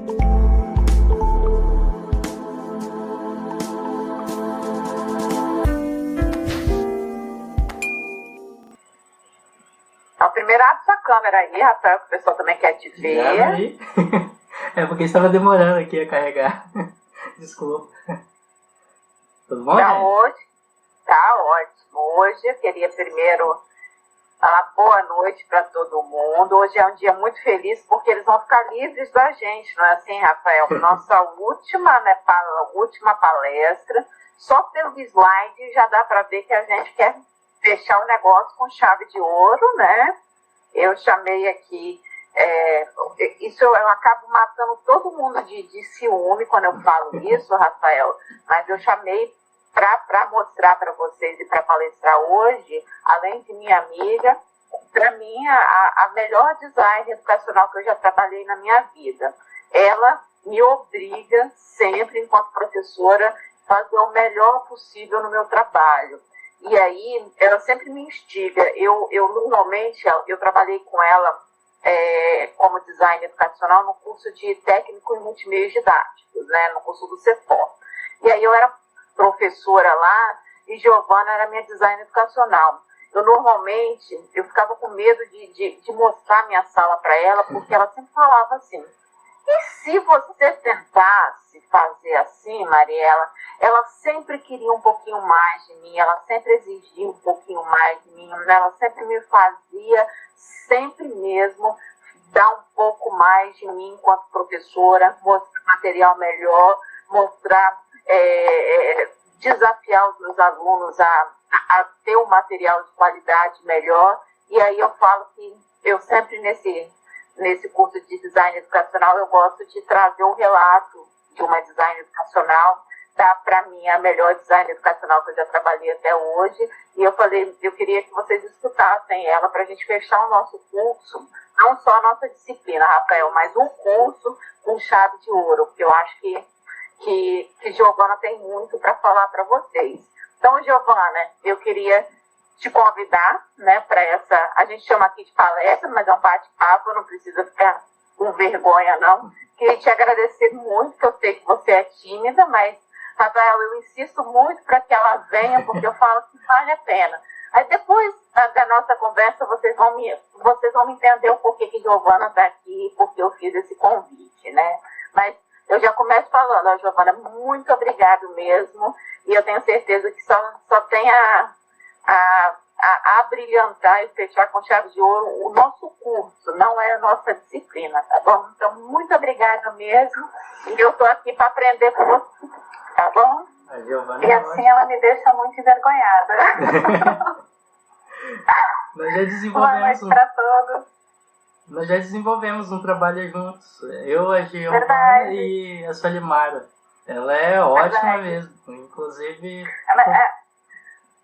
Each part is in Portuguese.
Então, primeiro abre sua câmera aí, Rafael, que o pessoal também quer te ver. É porque estava demorando aqui a carregar. Desculpa. Tudo bom, tá gente? Hoje, tá ótimo. Hoje eu queria primeiro falar boa noite para todo mundo. Hoje é um dia muito feliz porque eles vão ficar livres da gente, não é assim, Rafael? Nossa última palestra. Só pelo slide já dá para ver que a gente quer fechar o negócio com chave de ouro, né? Eu chamei aqui, isso eu acabo matando todo mundo de ciúme quando eu falo isso, Rafael, mas eu chamei para mostrar para vocês e para palestrar hoje, além de minha amiga, para mim a melhor design educacional que eu já trabalhei na minha vida. Ela me obriga sempre, enquanto professora, a fazer o melhor possível no meu trabalho. E aí, ela sempre me instiga. Eu normalmente, eu trabalhei com ela como design educacional no curso de técnico em multimeios didáticos, né, no curso do CEFOR. E aí eu era professora lá e Giovana era minha design educacional. Eu ficava com medo de mostrar minha sala para ela, porque ela sempre falava assim: e se você tentasse fazer assim, Mariela? Ela sempre queria um pouquinho mais de mim, ela sempre exigia um pouquinho mais de mim, ela sempre me fazia, sempre mesmo, dar um pouco mais de mim enquanto professora, mostrar material melhor, desafiar os meus alunos a ter um material de qualidade melhor. E aí eu falo que eu sempre nesse curso de design educacional, eu gosto de trazer um relato de uma design educacional, tá? Para mim, a melhor design educacional que eu já trabalhei até hoje. E eu falei, eu queria que vocês escutassem ela para a gente fechar o nosso curso, não só a nossa disciplina, Rafael, mas um curso com chave de ouro, porque eu acho que Giovana tem muito para falar para vocês. Então, Giovana, eu queria te convidar, né, para essa, a gente chama aqui de palestra, mas é um bate-papo, não precisa ficar com vergonha, não. Queria te agradecer muito, que eu sei que você é tímida, mas, Rafael, eu insisto muito para que ela venha, porque eu falo que vale a pena. Aí depois da nossa conversa, vocês vão me entender o porquê que Giovana está aqui, porque eu fiz esse convite, né? Mas eu já começo falando, ó, Giovana, muito obrigado mesmo, e eu tenho certeza que só tem a brilhantar e fechar com chave de ouro o nosso curso, não é a nossa disciplina, tá bom? Então, muito obrigada mesmo, e eu estou aqui para aprender com você, tá bom? E assim ela me deixa muito envergonhada. Boa noite para todos. Nós já desenvolvemos um trabalho juntos, eu, a Giovana e a Solimara. Ela é ótima mesmo, inclusive...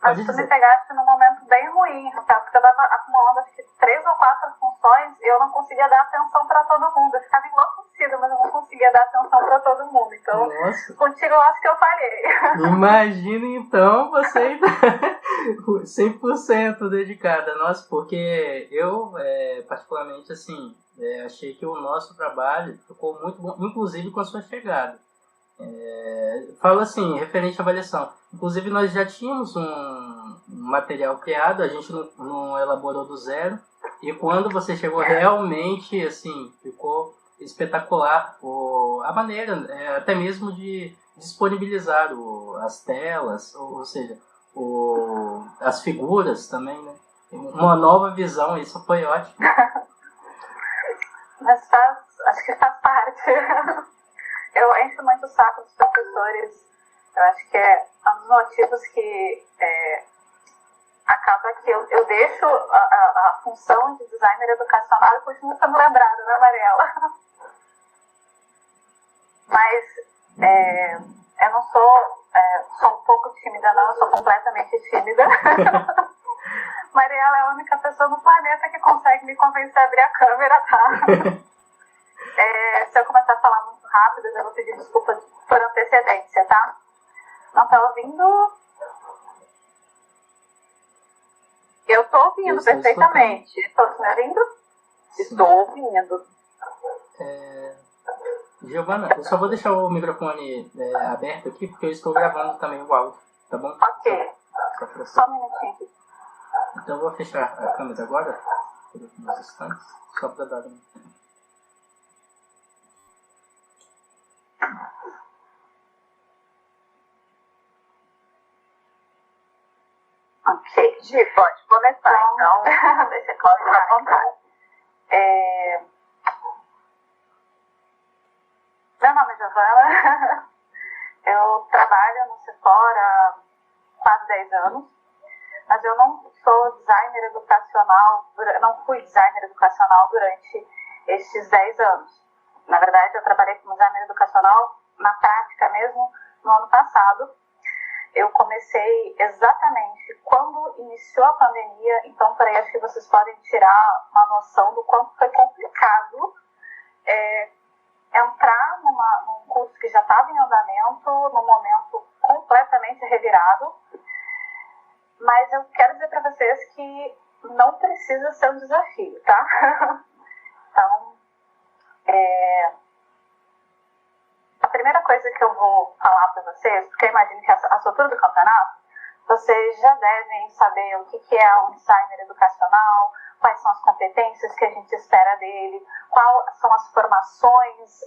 Mas tu me pegaste num momento bem ruim, porque eu estava acumulando acho que 3 ou 4 funções e eu não conseguia dar atenção para todo mundo. Eu ficava enlouquecida, mas eu não conseguia dar atenção para todo mundo. Então, contigo eu acho que eu falhei. Imagina então você 100% dedicada. Nossa, porque eu, particularmente, assim, achei que o nosso trabalho ficou muito bom, inclusive com a sua chegada. Falo assim, referente à avaliação. Inclusive, nós já tínhamos um material criado, a gente não elaborou do zero. E quando você chegou, realmente, assim, ficou espetacular a maneira, até mesmo de disponibilizar as telas, ou seja, as figuras também, né? Uma nova visão, isso foi ótimo. Mas acho que faz parte. Eu encho muito o saco dos professores. Eu acho que é um dos motivos que acaba que eu deixo a função de designer educacional e continuo sendo lembrada, né, Mariela? Mas eu não sou um pouco tímida, não. Eu sou completamente tímida. Mariela é a única pessoa no planeta que consegue me convencer a abrir a câmera, tá? Se eu começar a falar muito rápido, eu vou pedir desculpa por antecedência, tá? Não tá ouvindo? Eu tô ouvindo perfeitamente. Estou me ouvindo? Sim. Estou ouvindo. Giovana, eu só vou deixar o microfone aberto aqui, porque eu estou gravando também o áudio, tá bom? Ok. Só um minutinho aqui. Então eu vou fechar a câmera agora, por alguns instantes, só para dar um tempo. Ok, Gi, pode começar, então. Deixa eu começar à vontade. Meu nome é Giovana, eu trabalho no setor há quase 10 anos, mas eu não sou designer educacional, não fui designer educacional durante estes 10 anos. Na verdade, eu trabalhei como designer educacional na prática mesmo no ano passado. Eu comecei exatamente quando iniciou a pandemia, então por aí acho que vocês podem tirar uma noção do quanto foi complicado entrar num curso que já estava em andamento, num momento completamente revirado. Mas eu quero dizer para vocês que não precisa ser um desafio, tá? Então, a primeira coisa que eu vou falar para vocês, porque eu imagino que essa altura do campeonato, vocês já devem saber o que é um designer educacional, quais são as competências que a gente espera dele, quais são as formações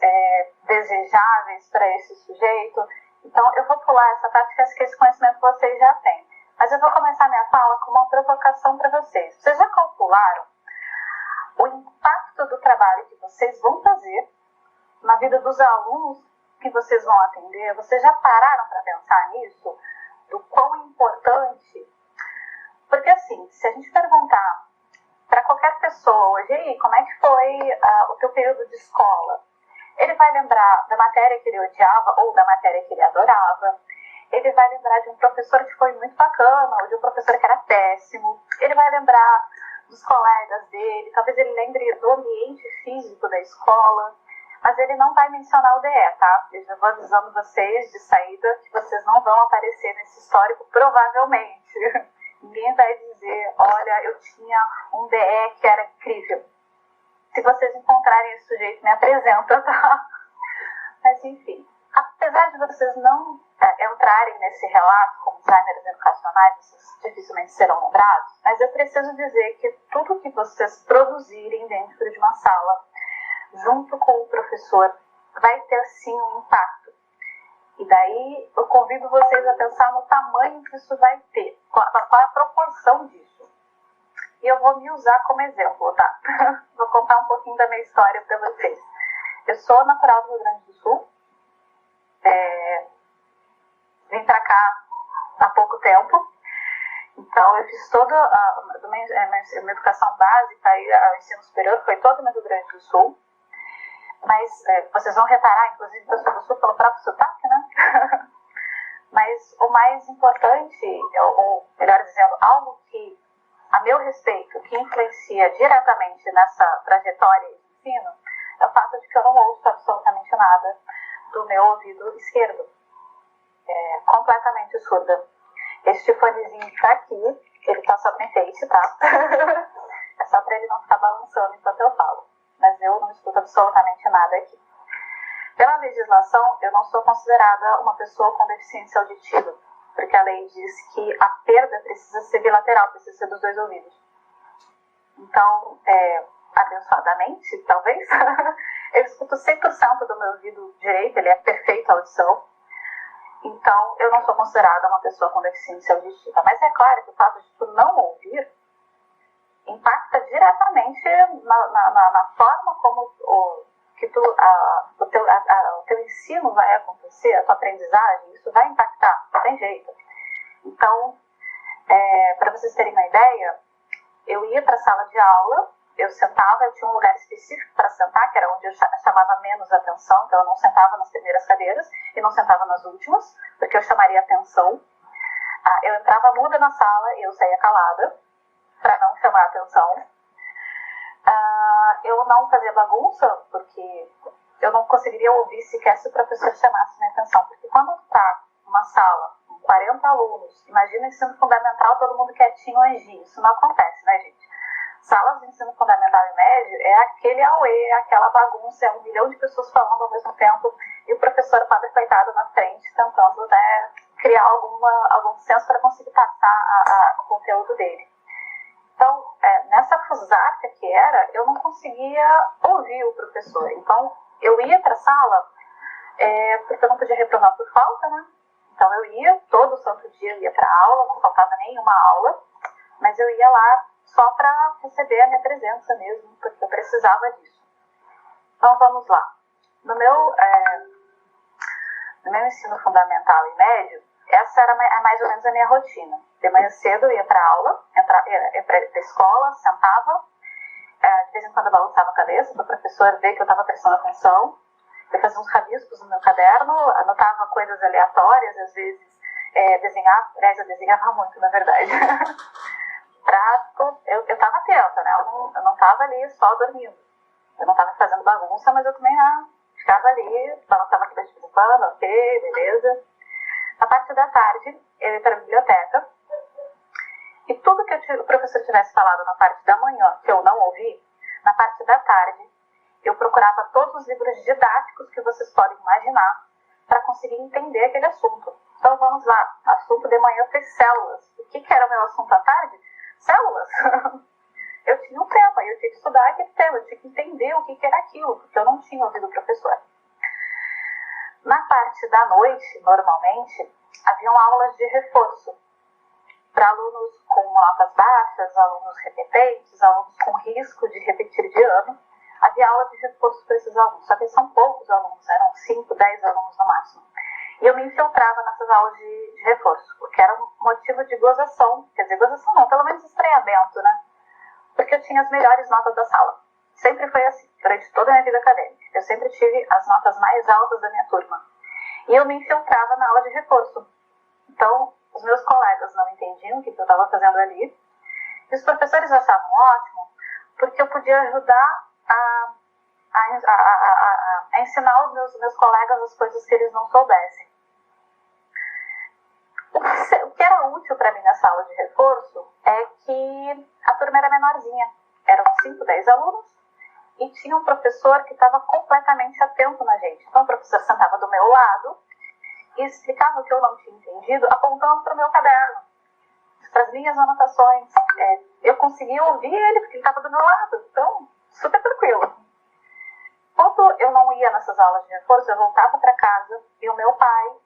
desejáveis para esse sujeito. Então, eu vou pular essa parte, porque acho que esse conhecimento vocês já têm. Mas eu vou começar minha fala com uma provocação para vocês. Vocês já calcularam o impacto do trabalho que vocês vão fazer na vida dos alunos que vocês vão atender? Vocês já pararam para pensar nisso? Do quão importante? Porque assim, se a gente perguntar para qualquer pessoa hoje, aí, como é que foi o teu período de escola? Ele vai lembrar da matéria que ele odiava ou da matéria que ele adorava. Ele vai lembrar de um professor que foi muito bacana ou de um professor que era péssimo. Ele vai lembrar dos colegas dele, talvez ele lembre do ambiente físico da escola, mas ele não vai mencionar o DE, tá? Eu já vou avisando vocês de saída que vocês não vão aparecer nesse histórico, provavelmente. Ninguém vai dizer, olha, eu tinha um DE que era incrível. Se vocês encontrarem esse sujeito, me apresenta, tá? Mas, enfim, apesar de vocês não entrarem nesse relato como designers educacionais, vocês dificilmente serão lembrados, mas eu preciso dizer que tudo que vocês produzirem dentro de uma sala, junto com o professor, vai ter, sim, um impacto. E daí eu convido vocês a pensar no tamanho que isso vai ter, qual é a proporção disso. E eu vou me usar como exemplo, tá? Vou contar um pouquinho da minha história para vocês. Eu sou natural do Rio Grande do Sul. Vim para cá há pouco tempo. Então, eu fiz toda a minha educação básica e o ensino superior foi todo no Rio Grande do Sul. Mas vocês vão reparar, inclusive, que eu sou do Sul pelo próprio sotaque, né? Mas o mais importante, ou melhor dizendo, algo que, a meu respeito, que influencia diretamente nessa trajetória de ensino, é o fato de que eu não ouço absolutamente nada do meu ouvido esquerdo. Completamente surda. Este fonezinho que tá aqui, ele tá só para enfeite, tá? É só para ele não ficar balançando enquanto eu falo. Mas eu não escuto absolutamente nada aqui. Pela legislação, eu não sou considerada uma pessoa com deficiência auditiva, porque a lei diz que a perda precisa ser bilateral, precisa ser dos dois ouvidos. Então, abençoadamente, talvez, eu escuto 100% do meu ouvido direito, ele é perfeito a audição. Então, eu não sou considerada uma pessoa com deficiência auditiva. Mas é claro que o fato de tu não ouvir impacta diretamente na forma como o teu ensino vai acontecer, a tua aprendizagem, isso vai impactar, não tem jeito. Então, para vocês terem uma ideia, eu ia para a sala de aula, eu sentava, eu tinha um lugar específico para sentar, que era onde eu chamava menos atenção, então eu não sentava nas primeiras cadeiras e não sentava nas últimas, porque eu chamaria atenção. Eu entrava muda na sala e eu saía calada, para não chamar atenção. Eu não fazia bagunça, porque eu não conseguiria ouvir sequer se o professor chamasse minha atenção, porque quando está numa sala com 40 alunos, imagina ensino fundamental, todo mundo quietinho, anjinho, isso não acontece, né, gente? Salas de ensino fundamental e médio é aquele auê, é aquela bagunça, é 1 milhão de pessoas falando ao mesmo tempo e o professor padre coitado na frente tentando, né, criar algum senso para conseguir passar o conteúdo dele. Então, nessa fusaca que era, eu não conseguia ouvir o professor. Então, eu ia para a sala, porque eu não podia reprovar por falta, né? Então, eu ia, todo santo dia eu ia para a aula, não faltava nenhuma aula, mas eu ia lá só para receber a minha presença mesmo, porque eu precisava disso. Então, vamos lá. No meu ensino fundamental e médio, essa era mais ou menos a minha rotina. De manhã cedo eu ia para a aula, ia para a escola, sentava, de vez em quando eu balançava a cabeça para o professor ver que eu estava prestando atenção. Eu fazia uns rabiscos no meu caderno, anotava coisas aleatórias, às vezes desenhava, eu desenhava muito, na verdade. Eu estava atenta, né? Eu não estava ali só dormindo. Eu não estava fazendo bagunça, mas eu também ficava ali, balançava a cabeça de vez em quando, ok, beleza. Na parte da tarde, eu ia para a biblioteca. E tudo que o professor tivesse falado na parte da manhã, que eu não ouvi, na parte da tarde, eu procurava todos os livros didáticos que vocês podem imaginar para conseguir entender aquele assunto. Então, vamos lá. Assunto de manhã foi células. O que era o meu assunto à tarde? Células. Eu tinha um tema, eu tinha que estudar aquele tema, eu tinha que entender o que era aquilo, porque eu não tinha ouvido o professor. Na parte da noite, normalmente, haviam aulas de reforço para alunos com notas baixas, alunos repetentes, alunos com risco de repetir de ano. Havia aula de reforço para esses alunos, só que são poucos alunos, eram 5, 10 alunos no máximo. E eu me infiltrava nessas aulas de reforço, porque era um motivo de gozação, quer dizer, gozação não, pelo menos estranhamento, né? Porque eu tinha as melhores notas da sala. Sempre foi assim, durante toda a minha vida acadêmica. Eu sempre tive as notas mais altas da minha turma. E eu me infiltrava na aula de reforço. Então, os meus colegas não entendiam o que eu estava fazendo ali. E os professores achavam ótimo, porque eu podia ajudar a ensinar os meus colegas as coisas que eles não soubessem. O que era útil para mim nessa aula de reforço é que a turma era menorzinha. Eram 5, 10 alunos e tinha um professor que estava completamente atento na gente. Então o professor sentava do meu lado e explicava o que eu não tinha entendido, apontando para o meu caderno, para as minhas anotações. Eu conseguia ouvir ele porque ele estava do meu lado. Então, super tranquilo. Quando eu não ia nessas aulas de reforço, eu voltava para casa e o meu pai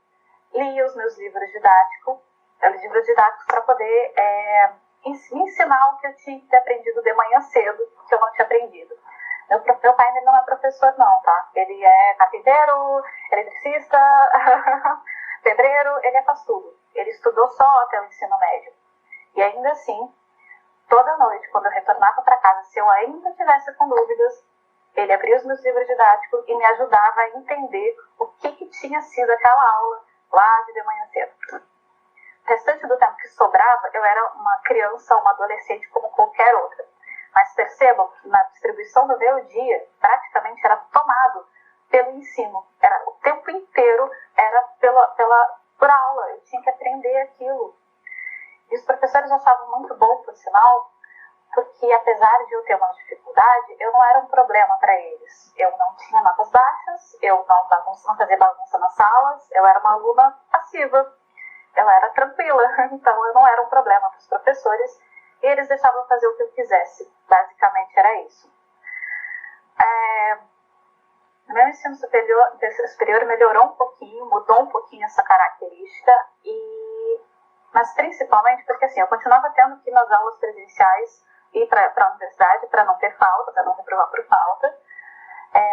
lia os meus livros didáticos para poder me ensinar o que eu tinha que ter aprendido de manhã cedo, que eu não tinha aprendido. Meu pai ele não é professor não, tá? Ele é carpinteiro, eletricista, pedreiro, ele faz tudo. Ele estudou só até o ensino médio. E ainda assim, toda noite, quando eu retornava para casa, se eu ainda tivesse com dúvidas, ele abria os meus livros didáticos e me ajudava a entender o que tinha sido aquela aula lá de manhã cedo. O restante do tempo que sobrava, eu era uma criança, uma adolescente como qualquer outra. Mas percebam que na distribuição do meu dia, praticamente era tomado pelo ensino. O tempo inteiro era por aula, eu tinha que aprender aquilo. E os professores achavam muito bom, por sinal, porque apesar de eu ter uma dificuldade, eu não era um problema para eles. Eu não tinha notas baixas, eu não fazia bagunça nas salas, eu era uma aluna passiva, eu era tranquila, então eu não era um problema para os professores e eles deixavam eu fazer o que eu quisesse. Basicamente era isso. Meu ensino superior melhorou um pouquinho, mudou um pouquinho essa característica, mas principalmente porque assim, eu continuava tendo que ir nas aulas presenciais, ir para a universidade para não ter falta, para não reprovar por falta.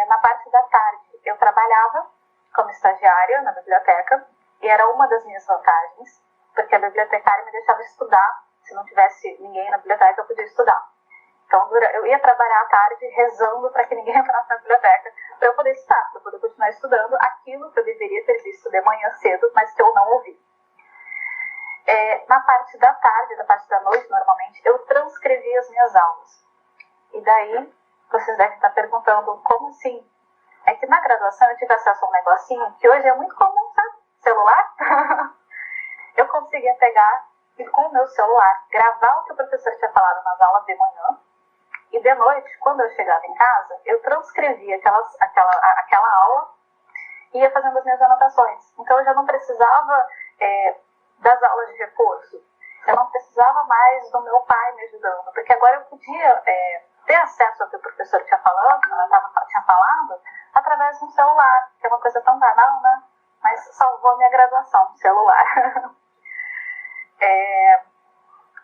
Na parte da tarde eu trabalhava como estagiária na biblioteca e era uma das minhas vantagens, porque a bibliotecária me deixava estudar. Se não tivesse ninguém na biblioteca eu podia estudar. Então eu ia trabalhar à tarde rezando para que ninguém entrasse na biblioteca para eu poder estudar, para eu poder continuar estudando aquilo que eu deveria ter visto de manhã cedo, mas que eu não ouvi. Na parte da tarde, da parte da noite, normalmente, eu transcrevia as minhas aulas. E daí, vocês devem estar perguntando, como assim? É que na graduação eu tive acesso a um negocinho que hoje é muito comum, sabe? Celular. Eu conseguia pegar e com o meu celular gravar o que o professor tinha falado nas aulas de manhã E de noite, quando eu chegava em casa, eu transcrevia aquela aula e ia fazendo as minhas anotações. Então eu já não precisava das aulas de reforço. Eu não precisava mais do meu pai me ajudando, porque agora eu podia ter acesso ao que o professor tinha falado através de um celular, que é uma coisa tão banal, né? Mas salvou a minha graduação, celular.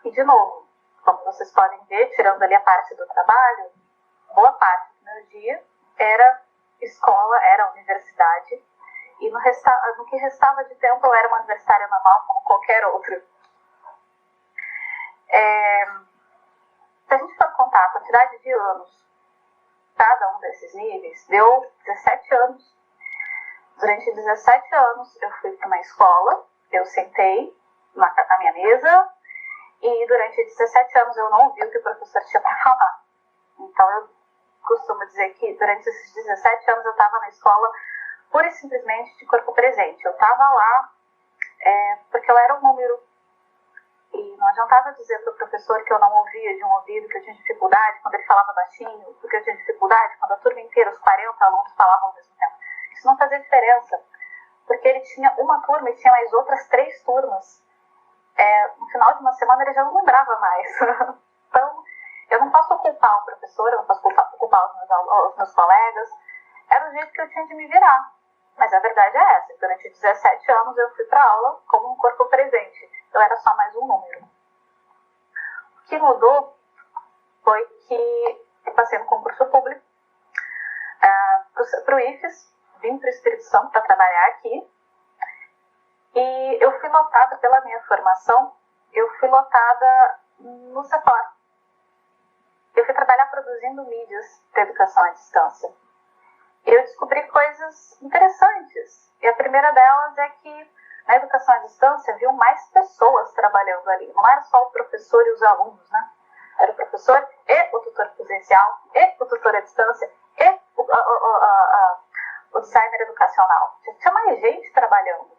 E de novo, como vocês podem ver, tirando ali a parte do trabalho, boa parte do meu dia era escola, era universidade, e no que restava de tempo eu era uma universitária normal, como qualquer outra. Se a gente for contar a quantidade de anos, cada um desses níveis, deu 17 anos. Durante 17 anos eu fui para uma escola, eu sentei na minha mesa, e durante 17 anos eu não ouvi o que o professor tinha para falar. Então eu costumo dizer que durante esses 17 anos eu estava na escola pura e simplesmente de corpo presente. Eu estava lá porque eu era um número. E não adiantava dizer para o professor que eu não ouvia de um ouvido, que eu tinha dificuldade quando ele falava baixinho, porque eu tinha dificuldade quando a turma inteira, os 40 alunos, falavam ao mesmo tempo. Isso não fazia diferença, porque ele tinha uma turma e tinha mais outras 3 turmas. No final de uma semana ele já não lembrava mais. Então, eu não posso culpar o professor, eu não posso culpar os meus colegas. Era o jeito que eu tinha de me virar. Mas a verdade é essa, durante 17 anos eu fui para aula como um corpo presente. Eu era só mais um número. O que mudou foi que eu passei no concurso público para o IFES, vim para o Espírito Santo para trabalhar aqui. E eu fui lotada pela minha formação, eu fui lotada no setor. Eu fui trabalhar produzindo mídias para educação à distância. Eu descobri coisas interessantes. E a primeira delas é que na educação à distância viu mais pessoas trabalhando ali. Não era só o professor e os alunos, né? Era o professor e o tutor presencial, e o tutor à distância, e o designer educacional. Tinha mais gente trabalhando.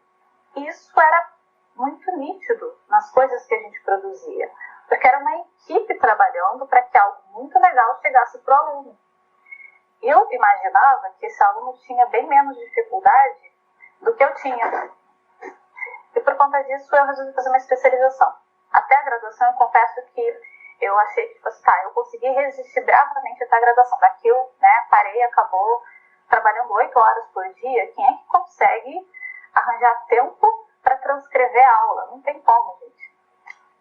E isso era muito nítido nas coisas que a gente produzia. Porque era uma equipe trabalhando para que algo muito legal chegasse para o aluno. E eu imaginava que esse aluno tinha bem menos dificuldade do que eu tinha. E por conta disso eu resolvi fazer uma especialização. Até a graduação eu confesso que eu achei que, eu consegui resistir bravamente até a graduação. Daqui eu parei, acabou trabalhando 8 horas por dia. Quem é que consegue arranjar tempo para transcrever a aula? Não tem como, gente.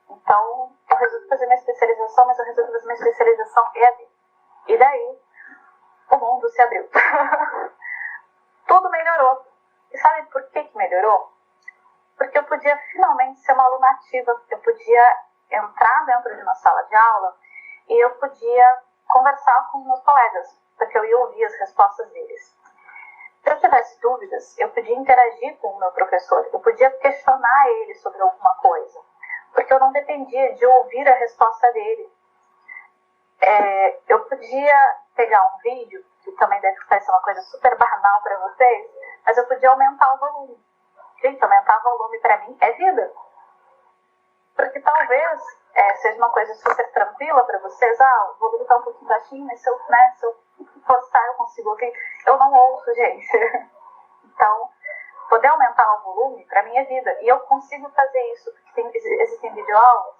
Então, eu resolvi fazer minha especialização, mas eu resolvi fazer minha especialização EAD. E daí, o mundo se abriu. Tudo melhorou. E sabe por que melhorou? Porque eu podia finalmente ser uma aluna ativa. Eu podia entrar dentro de uma sala de aula e eu podia conversar com os meus colegas, porque eu ia ouvir as respostas deles. Se eu tivesse dúvidas, eu podia interagir com o meu professor, eu podia questionar ele sobre alguma coisa, porque eu não dependia de ouvir a resposta dele. Eu podia pegar um vídeo, que também deve parecer uma coisa super banal para vocês, mas eu podia aumentar o volume. Gente, aumentar o volume para mim é vida. Porque talvez seja uma coisa super tranquila para vocês. O volume está um pouquinho baixinho, mas se eu forçar eu consigo ouvir. Eu não ouço, gente. Então, poder aumentar o volume para mim é vida. E eu consigo fazer isso, porque existem videoaulas.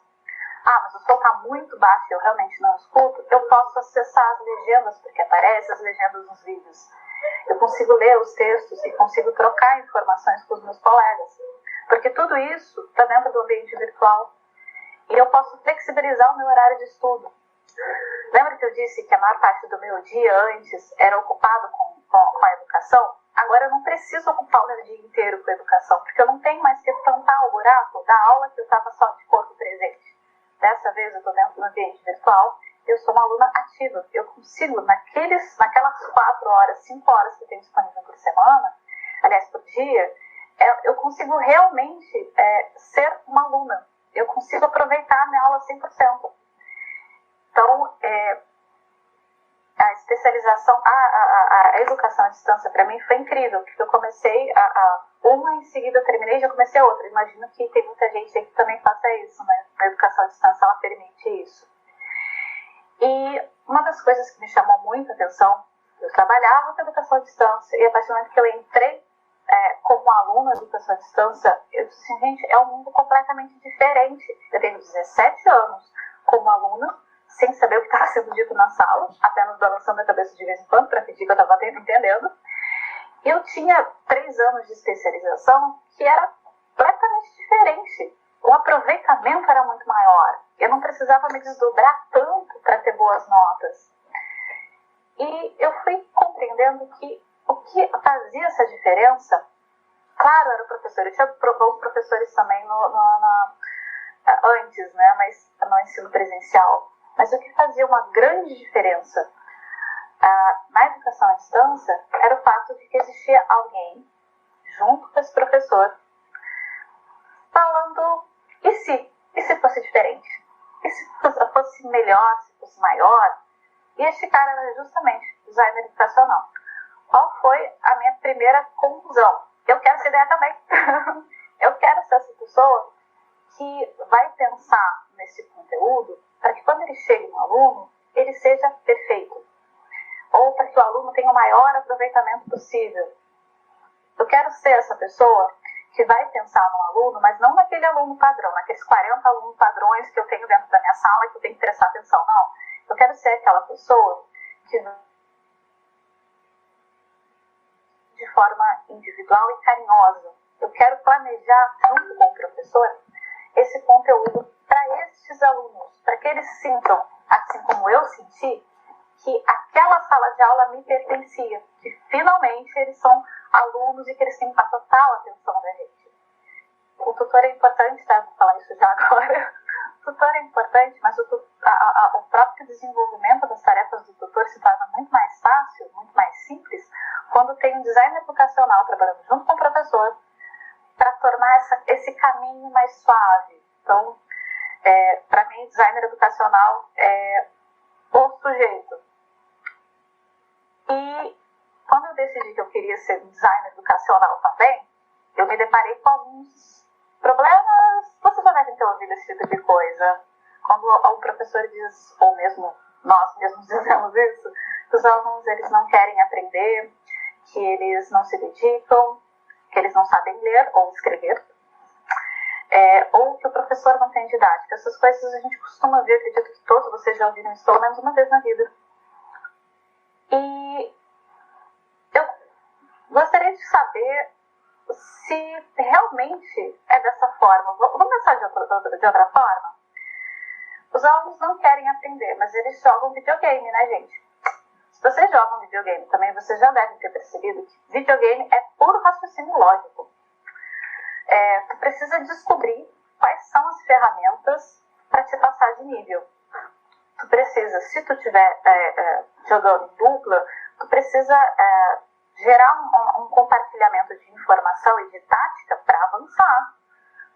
Mas o som está muito baixo e eu realmente não escuto. Eu posso acessar as legendas, porque aparecem as legendas nos vídeos. Eu consigo ler os textos e consigo trocar informações com os meus colegas. Porque tudo isso está dentro do ambiente virtual. E eu posso flexibilizar o meu horário de estudo. Lembra que eu disse que a maior parte do meu dia antes era ocupado com a educação? Agora eu não preciso ocupar o meu dia inteiro com a educação, porque eu não tenho mais que tampar o buraco da aula que eu estava só de corpo presente. Dessa vez eu estou dentro do ambiente virtual, eu sou uma aluna ativa. Eu consigo, naquelas 4 horas, 5 horas que eu tenho disponível por semana, aliás, por dia, eu consigo realmente ser uma aluna. Eu consigo aproveitar a minha aula 100%. Então, a especialização, a educação à distância para mim foi incrível, porque eu comecei uma, em seguida eu terminei e já comecei a outra. Imagino que tem muita gente aí que também faça isso, né? A educação à distância, ela permite isso. E uma das coisas que me chamou muito a atenção, eu trabalhava com educação à distância, e a partir do momento que eu entrei como aluna de educação à distância, eu disse assim, gente, é um mundo completamente diferente. Eu tenho 17 anos como aluna, sem saber o que estava sendo dito na sala, apenas balançando a cabeça de vez em quando para fingir que eu estava entendendo. E eu tinha 3 anos de especialização que era completamente diferente. O aproveitamento era muito maior. Eu não precisava me desdobrar tanto para ter boas notas. E eu fui compreendendo que o que fazia essa diferença, claro, era o professor. Eu tinha bons professores também antes, né, mas no ensino presencial. Mas o que fazia uma grande diferença na educação à distância era o fato de que existia alguém junto com esse professor falando, e se fosse diferente? E se fosse melhor, se fosse maior? E este cara era justamente designer educacional. Qual foi a minha primeira conclusão? Eu quero essa ideia também. Eu quero ser essa pessoa que vai pensar nesse conteúdo para que quando ele chegue no aluno, ele seja perfeito. Ou para que o aluno tenha o maior aproveitamento possível. Eu quero ser essa pessoa que vai pensar no aluno, mas não naquele aluno padrão, naqueles 40 alunos padrões que eu tenho dentro da minha sala que eu tenho que prestar atenção. Não. Eu quero ser aquela pessoa que, de forma individual e carinhosa, eu quero planejar junto com o professor esse conteúdo para estes alunos, para que eles sintam, assim como eu senti, que aquela sala de aula me pertencia, que finalmente eles são alunos e que eles têm a total atenção da gente. O tutor é importante, tá? Vou falar isso já agora. O tutor é importante, mas o próprio desenvolvimento das tarefas do tutor se torna muito mais fácil, muito mais simples, quando tem um design educacional trabalhando junto com o professor para tornar esse caminho mais suave. Então, para mim, designer educacional é o sujeito. E quando eu decidi que eu queria ser designer educacional também, eu me deparei com alguns problemas. Vocês já devem ter ouvido esse tipo de coisa. Quando o professor diz, ou mesmo nós mesmos dizemos isso, que os alunos eles não querem aprender, que eles não se dedicam, que eles não sabem ler ou escrever, ou que o professor não tem didática. Essas coisas a gente costuma ver, acredito que todos vocês já ouviram isso pelo menos uma vez na vida. E eu gostaria de saber se realmente é dessa forma. Vamos pensar de outra forma? Os alunos não querem aprender, mas eles jogam videogame, né, gente? Se vocês jogam videogame também, vocês já devem ter percebido que videogame é puro raciocínio lógico. Tu precisa descobrir quais são as ferramentas para te passar de nível. Tu precisa, se tu estiver jogando em dupla, tu precisa gerar um compartilhamento de informação e de tática para avançar.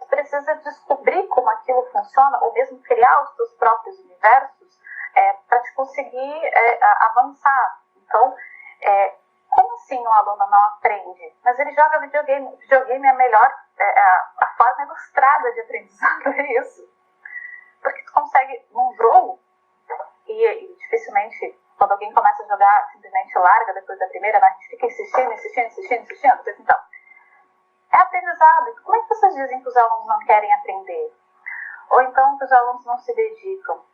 Tu precisa descobrir como aquilo funciona, ou mesmo criar os teus próprios universos para te conseguir avançar. Então, como assim um aluno não aprende? Mas ele joga videogame. Videogame é a melhor, a forma ilustrada de aprendizado, é isso. Porque tu consegue, num jogo, e dificilmente, quando alguém começa a jogar, simplesmente larga depois da primeira, a gente fica insistindo. Então, é aprendizado. Como é que vocês dizem que os alunos não querem aprender? Ou então que os alunos não se dedicam?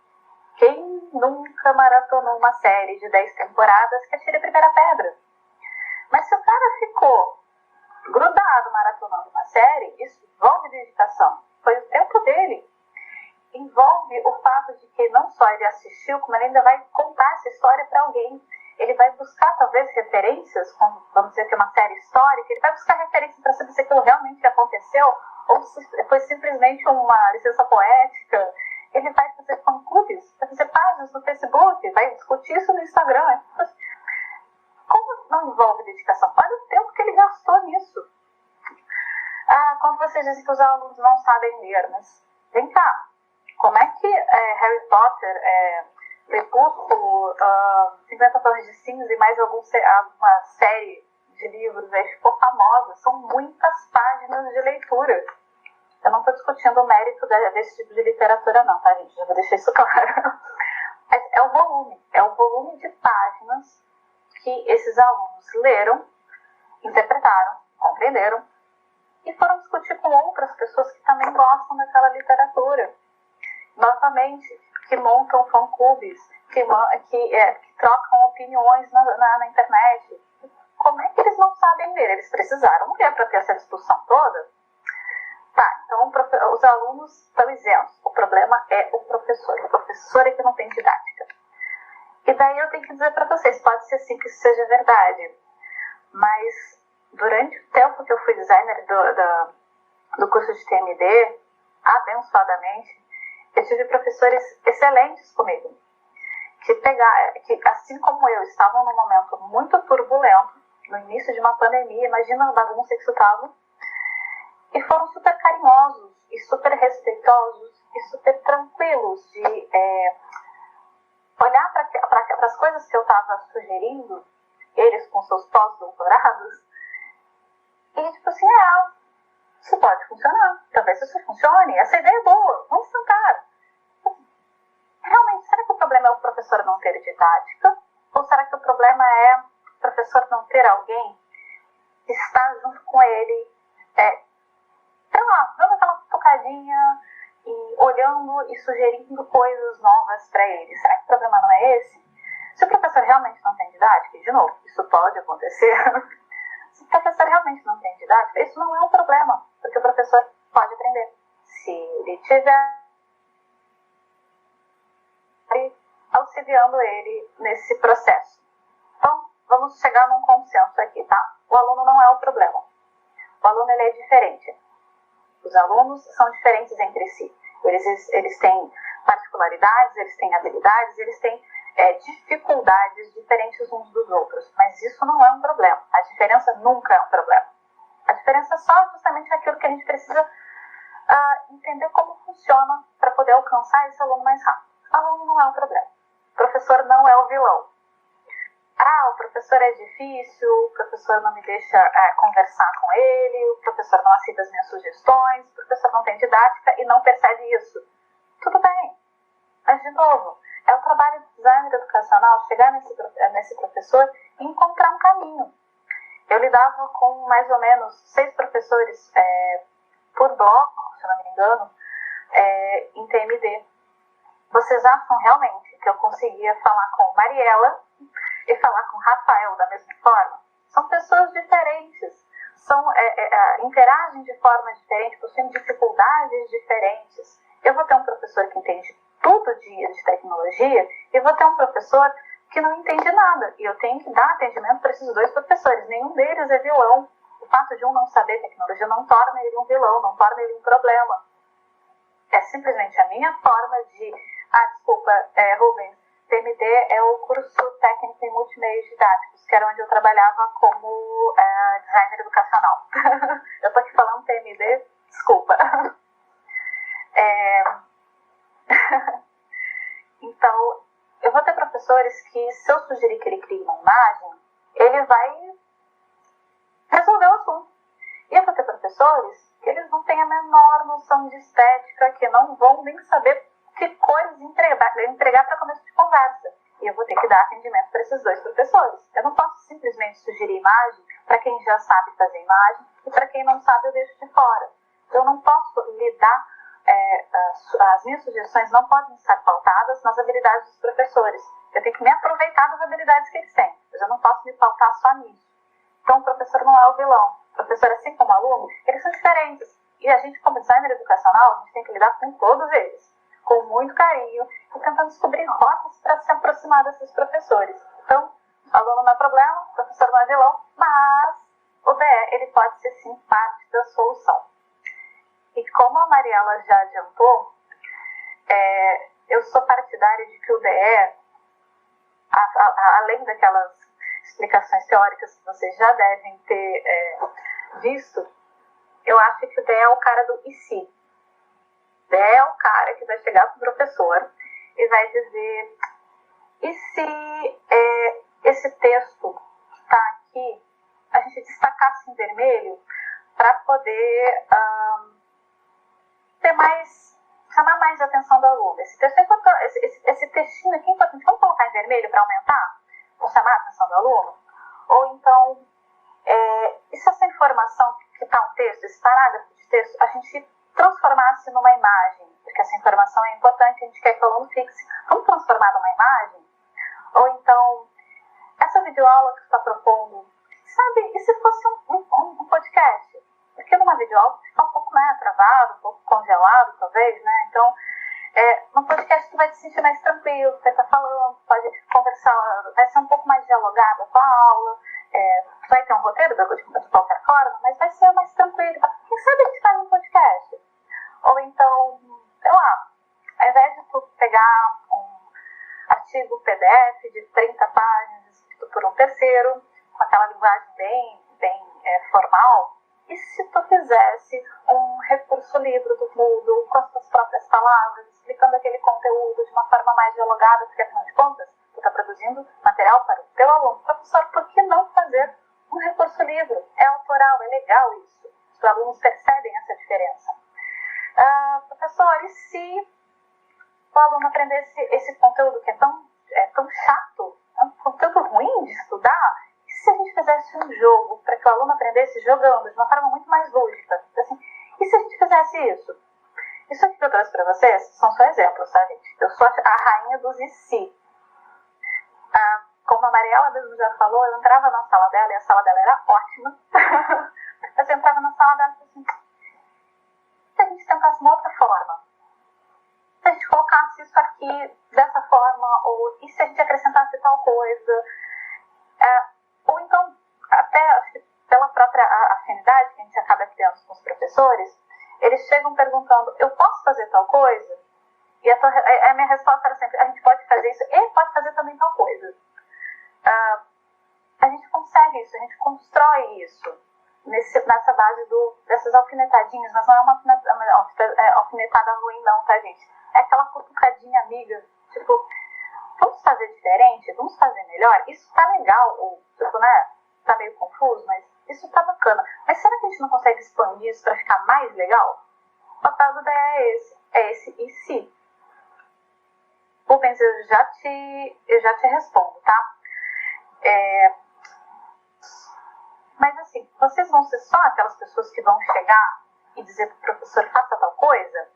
Quem nunca maratonou uma série de 10 temporadas que atire a primeira pedra? Mas se o cara ficou grudado maratonando uma série, isso envolve dedicação. Foi o tempo dele. Envolve o fato de que não só ele assistiu, como ele ainda vai contar essa história para alguém. Ele vai buscar, talvez, referências, como, vamos dizer que é uma série histórica, ele vai buscar referências para saber se aquilo realmente aconteceu ou se foi simplesmente uma licença poética. Ele vai fazer fã-clubes, vai fazer páginas no Facebook, vai discutir isso no Instagram. Como não envolve dedicação? Olha o tempo que ele gastou nisso. Quando vocês dizem que os alunos não sabem ler, mas vem cá, como é que Harry Potter, Crepúsculo, 50 Tons de Cinza e mais alguma série de livros ficou famosa? São muitas páginas de leitura. Eu não estou discutindo o mérito desse tipo de literatura não, tá, gente? Já vou deixar isso claro. É o volume de páginas que esses alunos leram, interpretaram, compreenderam e foram discutir com outras pessoas que também gostam daquela literatura. Novamente, que montam fã-clubes, que trocam opiniões na internet. Como é que eles não sabem ler? Eles precisaram ler para ter essa discussão toda? Tá, então os alunos estão isentos. O problema é o professor é que não tem didática. E daí eu tenho que dizer para vocês, pode ser sim que isso seja verdade, mas durante o tempo que eu fui designer do curso de TMD, abençoadamente, eu tive professores excelentes comigo, que assim como eu, estavam num momento muito turbulento, no início de uma pandemia, imagina a bagunça que isso estava, e foram super carinhosos, e super respeitosos, e super tranquilos de olhar para as coisas que eu estava sugerindo, eles com seus pós-doutorados, e tipo assim, isso pode funcionar, talvez isso funcione, essa ideia é boa, vamos tentar. Realmente, será que o problema é o professor não ter didática? Ou será que o problema é o professor não ter alguém que está junto com ele, sei lá, dando aquela tocadinha e olhando e sugerindo coisas novas para ele? Será que o problema não é esse? Se o professor realmente não tem didática, e de novo, isso pode acontecer, se o professor realmente não tem didática, isso não é um problema, porque o professor pode aprender. Se ele tiver auxiliando ele nesse processo. Então, vamos chegar num consenso aqui, tá? O aluno não é o problema. O aluno, ele é diferente. Os alunos são diferentes entre si. Eles têm particularidades, eles têm habilidades, eles têm dificuldades diferentes uns dos outros. Mas isso não é um problema. A diferença nunca é um problema. A diferença é só justamente aquilo que a gente precisa entender como funciona para poder alcançar esse aluno mais rápido. O aluno não é um problema. O professor não é o vilão. O professor é difícil, o professor não me deixa conversar com ele, o professor não aceita as minhas sugestões, o professor não tem didática e não percebe isso. Tudo bem. Mas, de novo, é o trabalho do designer educacional chegar nesse professor e encontrar um caminho. Eu lidava com mais ou menos 6 professores por bloco, se não me engano, em TMD. Vocês acham realmente que eu conseguia falar com Mariela e falar com Rafael da mesma forma? São pessoas diferentes, interagem de forma diferente, possuem dificuldades diferentes. Eu vou ter um professor que entende tudo de tecnologia e vou ter um professor que não entende nada. E eu tenho que dar atendimento para esses 2 professores. Nenhum deles é vilão. O fato de um não saber tecnologia não torna ele um vilão, não torna ele um problema. É simplesmente a minha forma de... desculpa, Rubens, TMD é o curso técnico em multimeios didáticos, que era onde eu trabalhava como designer educacional. Eu estou aqui falando TMD, desculpa. Então, eu vou ter professores que, se eu sugerir que ele crie uma imagem, ele vai resolver o assunto. E eu vou ter professores que eles não têm a menor noção de estética, que não vão nem saber que cores entregar para começo de conversa. E eu vou ter que dar atendimento para esses 2 professores. Eu não posso simplesmente sugerir imagem para quem já sabe fazer imagem e para quem não sabe eu deixo de fora. Eu não posso lidar, as minhas sugestões não podem estar pautadas nas habilidades dos professores. Eu tenho que me aproveitar das habilidades que eles têm, mas eu não posso me pautar só nisso. Então o professor não é o vilão. O professor, assim como o aluno, eles são diferentes. E a gente, como designer educacional, a gente tem que lidar com todos eles, com muito carinho, e tentando descobrir rotas para se aproximar desses professores. Então, o aluno não é problema, o professor não é vilão, mas o DE, ele pode ser sim parte da solução. E como a Mariela já adiantou, eu sou partidária de que o DE, além daquelas explicações teóricas que vocês já devem ter visto, eu acho que o DE é o cara do e se. O DE é o cara que vai chegar para o professor e vai dizer: e se esse texto que está aqui, a gente destacasse em vermelho para poder ter mais chamar mais a atenção do aluno. Esse texto é importante, esse textinho aqui é importante. Vamos colocar em vermelho para aumentar? Ou chamar a atenção do aluno? Ou então, e se essa informação que está um texto, esse parágrafo de texto, a gente transformasse numa imagem? Porque essa informação é importante, a gente quer que o aluno fixe. Vamos transformar numa imagem? Ou então, essa videoaula que você está propondo, sabe, e se fosse um podcast? Porque numa videoaula fica um pouco, né, travado, um pouco congelado, talvez, né? Então, no podcast tu vai te sentir mais tranquilo, tu vai estar falando, pode conversar, vai ser um pouco mais dialogada com a aula, tu vai ter um roteiro de qualquer forma, mas vai ser mais tranquilo. Quem sabe a gente faz um podcast? Ou então, sei lá, ao invés de tu pegar um artigo PDF de 30 páginas escrito por um terceiro, com aquela linguagem bem formal, e se tu fizesse um recurso livre do Moodle com as tuas próprias palavras, explicando aquele conteúdo de uma forma mais dialogada, porque afinal de contas, tu está produzindo material para o teu aluno. Professor, por que não fazer um recurso livre? É autoral, é legal isso. Os alunos percebem essa diferença. Professor, e se o aluno aprendesse esse conteúdo que é tão chato, é um conteúdo ruim de estudar? E se a gente fizesse um jogo para que o aluno aprendesse jogando de uma forma muito mais lúdica? Assim, e se a gente fizesse isso? Isso aqui que eu trouxe para vocês são só exemplos, tá, gente? Eu sou a rainha dos e se. Como a Mariela mesmo já falou, eu entrava na sala dela e a sala dela era ótima. Mas eu entrava na sala dela e assim, se a gente tentasse uma outra forma? Se a gente colocasse isso aqui dessa forma? Ou e se a gente acrescentasse tal coisa? Ou então, até acho que pela própria afinidade que a gente acaba criando com os professores, eles chegam perguntando, eu posso fazer tal coisa? E a minha resposta era sempre, a gente pode fazer isso e pode fazer também tal coisa. A gente consegue isso, a gente constrói isso nessa base dessas alfinetadinhas, mas não é uma alfinetada ruim não, tá, gente? É aquela cutucadinha amiga, tipo, vamos fazer diferente, vamos fazer melhor, isso tá legal, ou tipo, né, tá meio confuso, mas isso tá bacana. Mas será que a gente não consegue expandir isso para ficar mais legal? O papel do DE é esse e se? Rubens, eu já te respondo, tá? Mas assim, vocês vão ser só aquelas pessoas que vão chegar e dizer para o professor, faça tal coisa?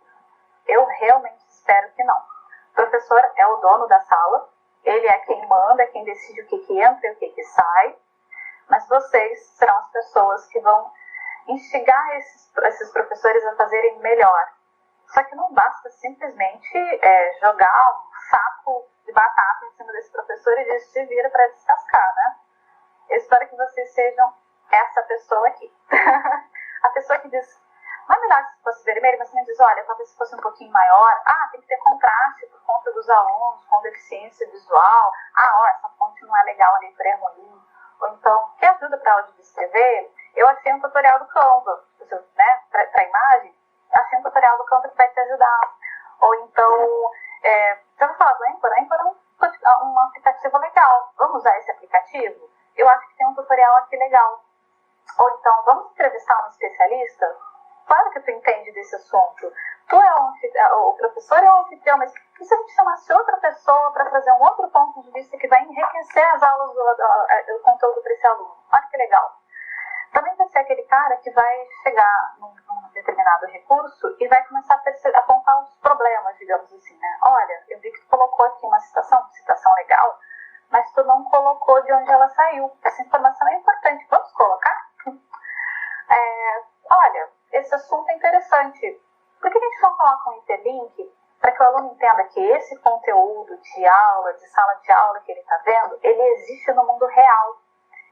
Eu realmente espero que não. O professor é o dono da sala, ele é quem manda, é quem decide o que entra e o que sai, mas vocês serão as pessoas que vão instigar esses professores a fazerem melhor. Só que não basta simplesmente jogar um saco de batata em cima desse professor e dizer, se vira para descascar, né? Eu espero que vocês sejam essa pessoa aqui. A pessoa que diz, não é melhor se fosse vermelho, mas também diz, olha, talvez se fosse um pouquinho maior. Tem que ter contraste por conta dos alunos com deficiência visual. Essa fonte não é legal, a leitura é ruim. Ou então, que ajuda para a aula de escrever? Eu achei um tutorial do Canva, né, para imagem, eu achei um tutorial do Canva que vai te ajudar. Ou então, já vou falar do Anchor? Anchor é um aplicativo legal. Vamos usar esse aplicativo? Eu acho que tem um tutorial aqui legal. Ou então, vamos entrevistar um especialista? Claro que tu entende desse assunto. O professor é um anfitrião, mas e se a gente chamasse outra pessoa para trazer um outro ponto de vista que vai enriquecer as aulas do conteúdo para esse aluno? Olha que legal. Também vai ser aquele cara que vai chegar num determinado recurso e vai começar a apontar os problemas, digamos assim, né? Olha, eu vi que tu colocou aqui uma citação legal, mas tu não colocou de onde ela saiu. Essa informação é importante. Vamos colocar? Olha, esse assunto é interessante. Por que a gente não coloca um interlink para que o aluno entenda que esse conteúdo de aula, de sala de aula que ele está vendo, ele existe no mundo real?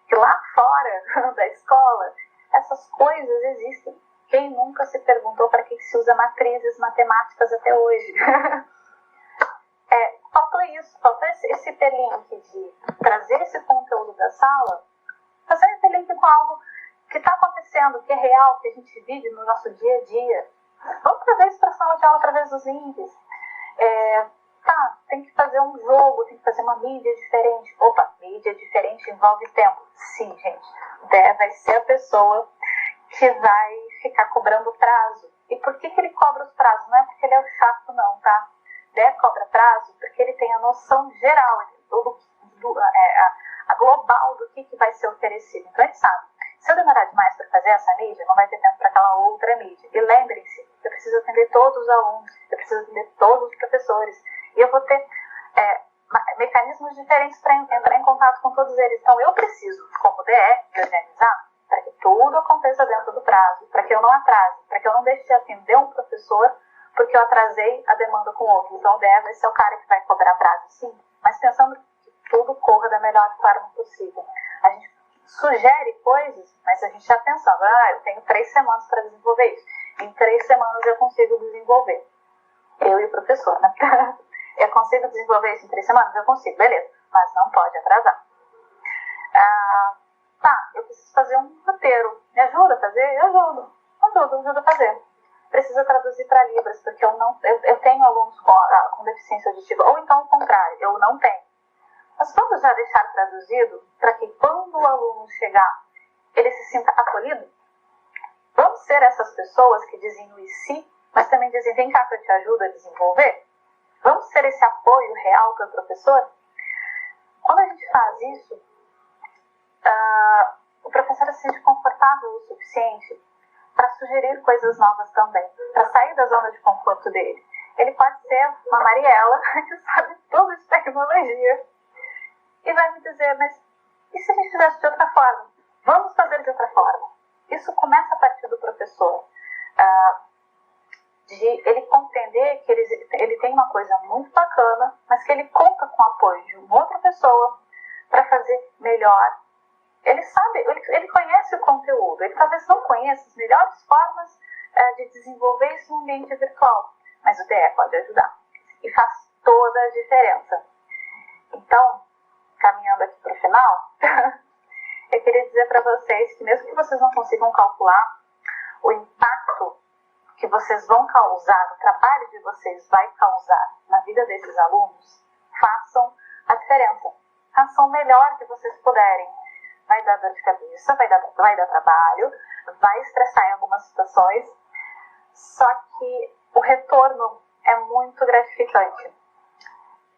Que lá fora da escola, essas coisas existem. Quem nunca se perguntou para que se usa matrizes matemáticas até hoje? Faltou isso, faltou esse hiperlink de trazer esse conteúdo da sala, fazer um hiperlink com algo que está acontecendo, que é real, que a gente vive no nosso dia a dia. Vamos trazer isso para a sala de aula através dos links. Tem que fazer um jogo, tem que fazer uma mídia diferente. Opa, mídia diferente envolve tempo. Sim, gente. Vai ser a pessoa que vai ficar cobrando prazo. E por que ele cobra os prazos? Não é porque ele é o chato, não, tá? DE cobra prazo porque ele tem a noção geral, a global do que vai ser oferecido. Então ele sabe, se eu demorar demais para fazer essa mídia, não vai ter tempo para aquela outra mídia. E lembrem-se, eu preciso atender todos os alunos, eu preciso atender todos os professores, e eu vou ter mecanismos diferentes para entrar em contato com todos eles. Então eu preciso, como DE, me organizar para que tudo aconteça dentro do prazo, para que eu não atrase, para que eu não deixe de atender um professor porque eu atrasei a demanda com outro. Então o DE vai ser o cara que vai cobrar prazo, sim, mas pensando que tudo corra da melhor forma possível. A gente sugere coisas, mas a gente já pensando, eu tenho 3 semanas para desenvolver isso. Em 3 semanas eu consigo desenvolver. Eu e o professor, né? Eu consigo desenvolver isso em 3 semanas? Eu consigo, beleza. Mas não pode atrasar. Eu preciso fazer um roteiro. Me ajuda a fazer? Eu ajudo a fazer. Precisa traduzir para Libras, porque eu tenho alunos com deficiência auditiva, ou então o contrário, eu não tenho. Mas vamos já deixar traduzido para que quando o aluno chegar, ele se sinta acolhido? Vamos ser essas pessoas que dizem no e si, mas também dizem, vem cá que eu te ajudo a desenvolver? Vamos ser esse apoio real para o professor? Quando a gente faz isso, o professor se sente confortável o suficiente para sugerir coisas novas também, para sair da zona de conforto dele. Ele pode ser uma Mariela, que sabe tudo de tecnologia, e vai me dizer, mas e se a gente fizesse de outra forma? Vamos fazer de outra forma. Isso começa a partir do professor, de ele compreender que ele tem uma coisa muito bacana, mas que ele conta com o apoio de uma outra pessoa para fazer melhor. Ele sabe, ele conhece o conteúdo, ele talvez não conheça as melhores formas de desenvolver isso no ambiente virtual, mas o DE pode ajudar e faz toda a diferença. Então, caminhando aqui para o final, eu queria dizer para vocês que mesmo que vocês não consigam calcular o impacto que vocês vão causar, o trabalho de vocês vai causar na vida desses alunos, façam a diferença. Façam o melhor que vocês puderem. Vai dar dor de cabeça, vai dar trabalho, vai estressar em algumas situações, só que o retorno é muito gratificante.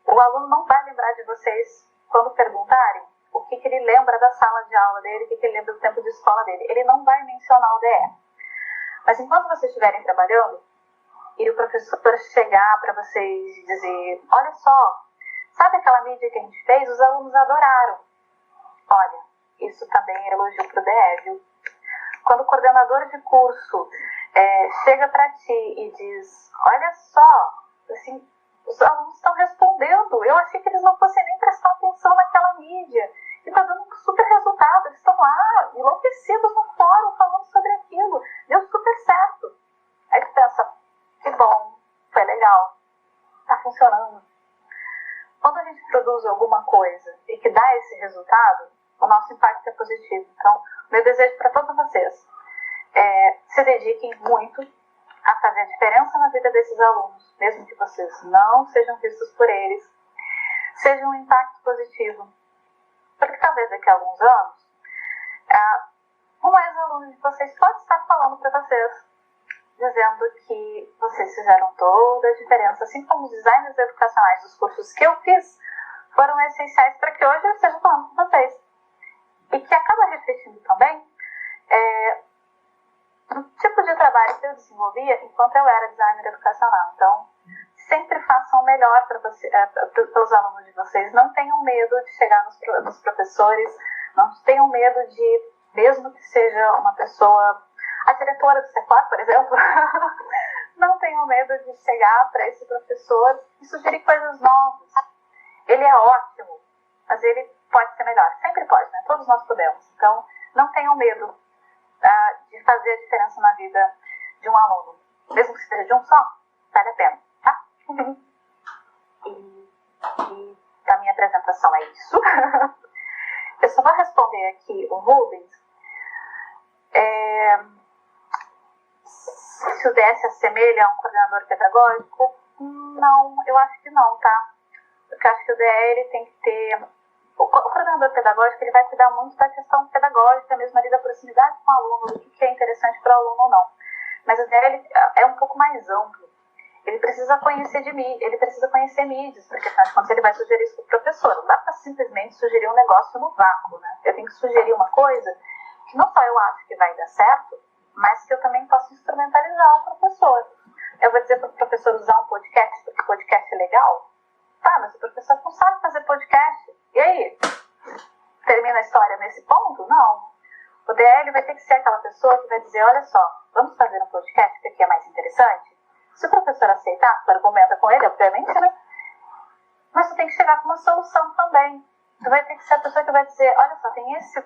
O aluno não vai lembrar de vocês quando perguntarem o que ele lembra da sala de aula dele, o que ele lembra do tempo de escola dele. Ele não vai mencionar o DE. Mas enquanto vocês estiverem trabalhando, e o professor chegar para vocês e dizer, olha só, sabe aquela mídia que a gente fez? Os alunos adoraram. Olha, isso também é elogio para o DE, viu? Quando o coordenador de curso chega para ti e diz, olha só, assim, os alunos estão respondendo, eu achei que eles não fossem nem prestar atenção naquela mídia, e está dando um super resultado, eles estão lá, enlouquecidos no fórum, falando sobre aquilo, deu super certo. Aí tu pensa, que bom, foi legal, está funcionando. Quando a gente produz alguma coisa e que dá esse resultado, o nosso impacto é positivo. Então, meu desejo para todos vocês é se dediquem muito a fazer a diferença na vida desses alunos, mesmo que vocês não sejam vistos por eles, seja um impacto positivo. Porque talvez daqui a alguns anos, um ex-aluno de vocês pode estar falando para vocês, dizendo que vocês fizeram toda a diferença, assim como os designers educacionais dos cursos que eu fiz foram essenciais para que hoje eu esteja falando com vocês. E que acaba refletindo também no tipo de trabalho que eu desenvolvia enquanto eu era designer educacional. Então, sempre façam o melhor para os alunos de vocês. Não tenham medo de chegar nos professores, não tenham medo de, mesmo que seja uma pessoa, a diretora do CEPLAC, por exemplo, não tenham medo de chegar para esse professor e sugerir coisas novas. Ele é ótimo, mas ele pode ser melhor. Sempre pode, né? Todos nós podemos. Então, não tenham medo de fazer a diferença na vida de um aluno. Mesmo que seja de um só, vale a pena, tá? E a minha apresentação é isso. Eu só vou responder aqui o Rubens. Se o DE se assemelha a um coordenador pedagógico, não, eu acho que não, tá? Porque eu acho que o DE ele tem que ter... O coordenador pedagógico ele vai cuidar muito da questão pedagógica, mesmo ali da proximidade com o aluno, do que é interessante para o aluno ou não. mas o DE ele é um pouco mais amplo. Ele precisa conhecer ele precisa conhecer mídias, porque afinal de contas ele vai sugerir isso para o professor. Não dá para simplesmente sugerir um negócio no vácuo, né? Eu tenho que sugerir uma coisa que não só eu acho que vai dar certo, mas que eu também posso instrumentalizar o professor. Eu vou dizer para o professor usar um podcast, porque podcast é legal? Tá, mas o professor não sabe fazer podcast. E aí? Termina a história nesse ponto? Não. O DL vai ter que ser aquela pessoa que vai dizer, olha só, vamos fazer um podcast que aqui é mais interessante? Se o professor aceitar, tu argumenta com ele, obviamente, né? Mas tu tem que chegar com uma solução também. Tu vai ter que ser a pessoa que vai dizer, olha só, tem esse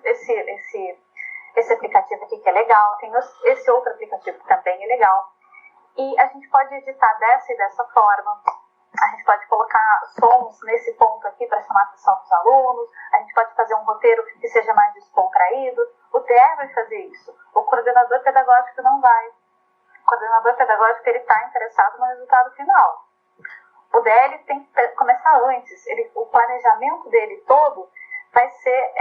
aplicativo aqui que é legal, tem esse outro aplicativo que também é legal. E a gente pode editar dessa e dessa forma. A gente pode colocar sons nesse ponto aqui para chamar a atenção dos alunos. A gente pode fazer um roteiro que seja mais descontraído. O TR vai fazer isso. O coordenador pedagógico não vai. O coordenador pedagógico está interessado no resultado final. O DL tem que começar antes. O planejamento dele todo vai ser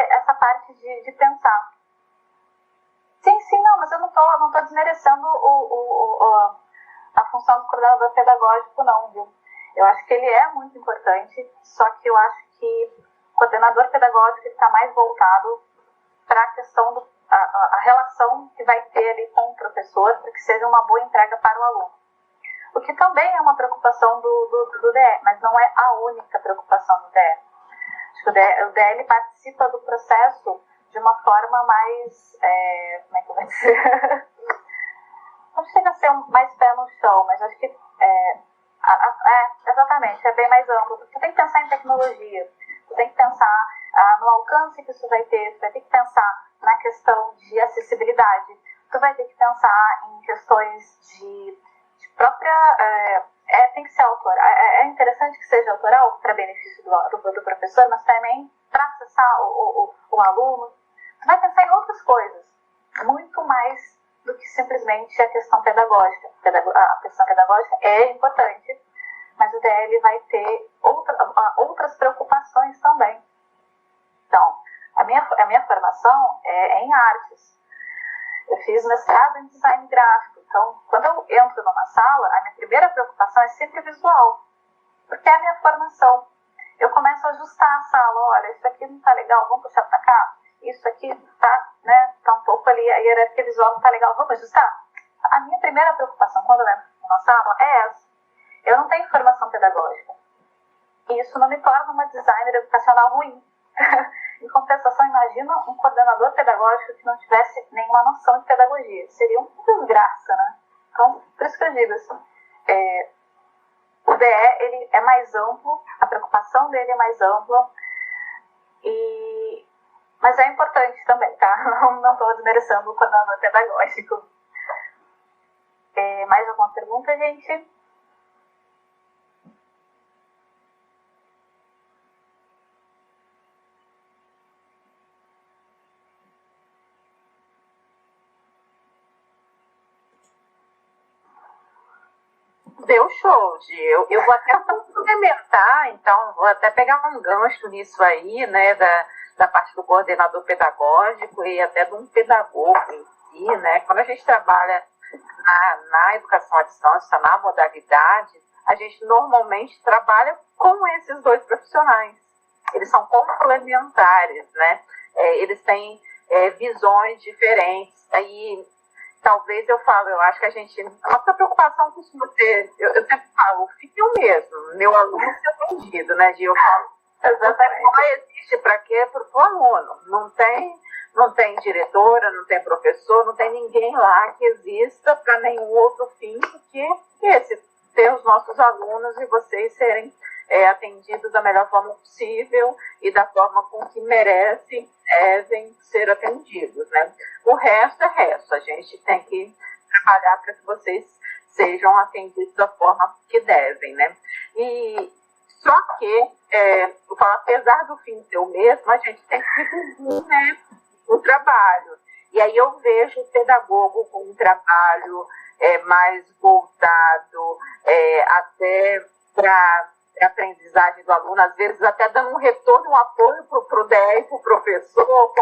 essa parte de pensar. Sim, não, mas eu não tô desmerecendo a função do coordenador pedagógico, não, viu? Eu acho que ele é muito importante, só que eu acho que o coordenador pedagógico está mais voltado para a questão a relação que vai ter ali com o professor, para que seja uma boa entrega para o aluno. O que também é uma preocupação do DE, mas não é a única preocupação do DE. Acho que o DE participa do processo de uma forma mais, como é que eu vou dizer? Não chega a ser mais pé no chão, mas acho que exatamente, é bem mais amplo. Você tem que pensar em tecnologia, você tem que pensar no alcance que isso vai ter, você vai ter que pensar na questão de acessibilidade, você vai ter que pensar em questões de própria... tem que ser autoral. É interessante que seja autoral para benefício do professor, mas também para acessar o aluno. Você vai pensar em outras coisas, muito mais do que simplesmente a questão pedagógica. A questão pedagógica é importante, mas o DL vai ter outras preocupações também. Então, a minha formação é em artes. Eu fiz mestrado em design gráfico. Então, quando eu entro numa sala, a minha primeira preocupação é sempre visual, porque é a minha formação. Eu começo a ajustar a sala. Olha, isso aqui não está legal, vamos puxar para cá. Isso aqui tá um pouco ali, a hierarquia visual não está legal, vamos ajustar. A minha primeira preocupação quando eu entro numa sala é essa. Eu não tenho formação pedagógica. E isso não me torna uma designer educacional ruim. Em compensação, imagina um coordenador pedagógico que não tivesse nenhuma noção de pedagogia. Seria uma desgraça, né? Então, por isso que eu digo assim, o DE ele é mais amplo, a preocupação dele é mais ampla, mas é importante também, tá? Não estou desmerecendo o coordenador pedagógico. Mais alguma pergunta, gente? Deu show, Gi. Eu vou até complementar, então, vou até pegar um gancho nisso aí, né, da parte do coordenador pedagógico e até de um pedagogo em si, né? Quando a gente trabalha na educação à distância, na modalidade, a gente normalmente trabalha com esses dois profissionais. Eles são complementares, né? Eles têm visões diferentes. Aí, talvez eu acho que a nossa preocupação costuma ser, eu sempre falo, fica o mesmo, meu aluno ser atendido, né, Gi? Eu falo, exatamente. Existe para quê? Para o aluno. Não tem diretora, não tem professor, não tem ninguém lá que exista para nenhum outro fim do que esse, ter os nossos alunos e vocês serem atendidos da melhor forma possível e da forma com que merecem, devem ser atendidos, né? O resto é resto, a gente tem que trabalhar para que vocês sejam atendidos da forma que devem, né? E só que, eu falo, apesar do fim ser o mesmo, a gente tem que dividir, né, o trabalho. E aí eu vejo o pedagogo com um trabalho mais voltado até para a aprendizagem do aluno, às vezes até dando um retorno, um apoio para o DE, para o professor,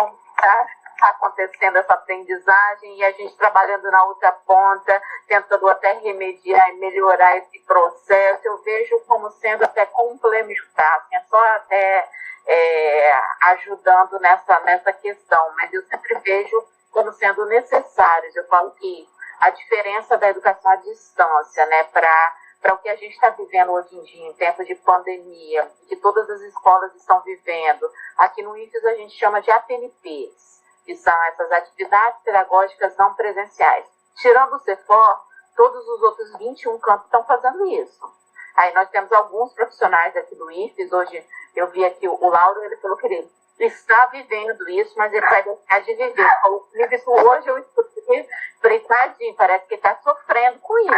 está acontecendo essa aprendizagem e a gente trabalhando na outra ponta, tentando até remediar e melhorar esse processo, eu vejo como sendo até complementar, assim, é só até ajudando nessa questão, mas eu sempre vejo como sendo necessários. Eu falo que a diferença da educação à distância, né, para o que a gente está vivendo hoje em dia, em tempo de pandemia, que todas as escolas estão vivendo. Aqui no IFES a gente chama de APNPs, que são essas atividades pedagógicas não presenciais. Tirando o CEFOR, todos os outros 21 campos estão fazendo isso. Aí nós temos alguns profissionais aqui do IFES, hoje eu vi aqui o Lauro, ele falou que ele está vivendo isso, mas ele vai deixar de viver. Hoje eu escutei, falei, tadinho, parece que ele está sofrendo com isso.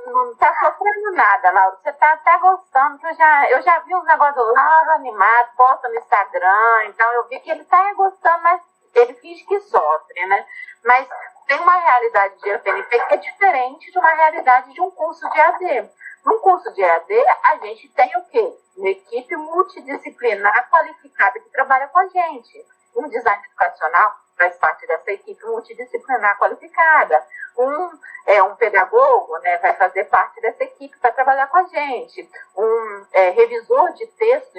Não está sofrendo nada, Lauro. Você está gostando, que eu já vi um negócio do Lauro animado, posta no Instagram, então eu vi que ele está gostando, mas ele finge que sofre, né? Mas tem uma realidade de APNP que é diferente de uma realidade de um curso de EAD. Num curso de EAD, a gente tem o quê? Uma equipe multidisciplinar qualificada que trabalha com a gente. Um design educacional faz parte dessa equipe multidisciplinar qualificada. Um pedagogo, né, vai fazer parte dessa equipe para trabalhar com a gente. Um revisor de texto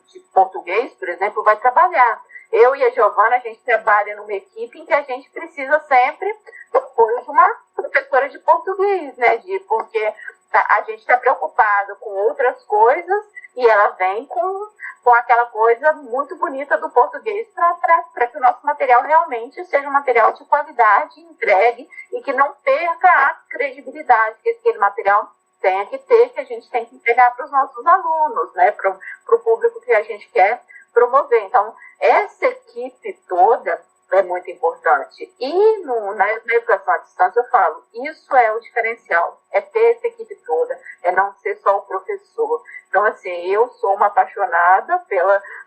de português, por exemplo, vai trabalhar. Eu e a Giovana, a gente trabalha numa equipe em que a gente precisa sempre do apoio de uma professora de português, né, porque a gente está preocupado com outras coisas e ela vem com aquela coisa muito bonita do português para que o nosso material realmente seja um material de qualidade, entregue e que não perca a credibilidade que aquele material tenha que ter, que a gente tem que entregar para os nossos alunos, né, para o público que a gente quer promover. Então, essa equipe toda é muito importante. E na educação à distância eu falo, isso é o diferencial, é ter essa equipe toda, é não ser só o professor. Então, assim, eu sou uma apaixonada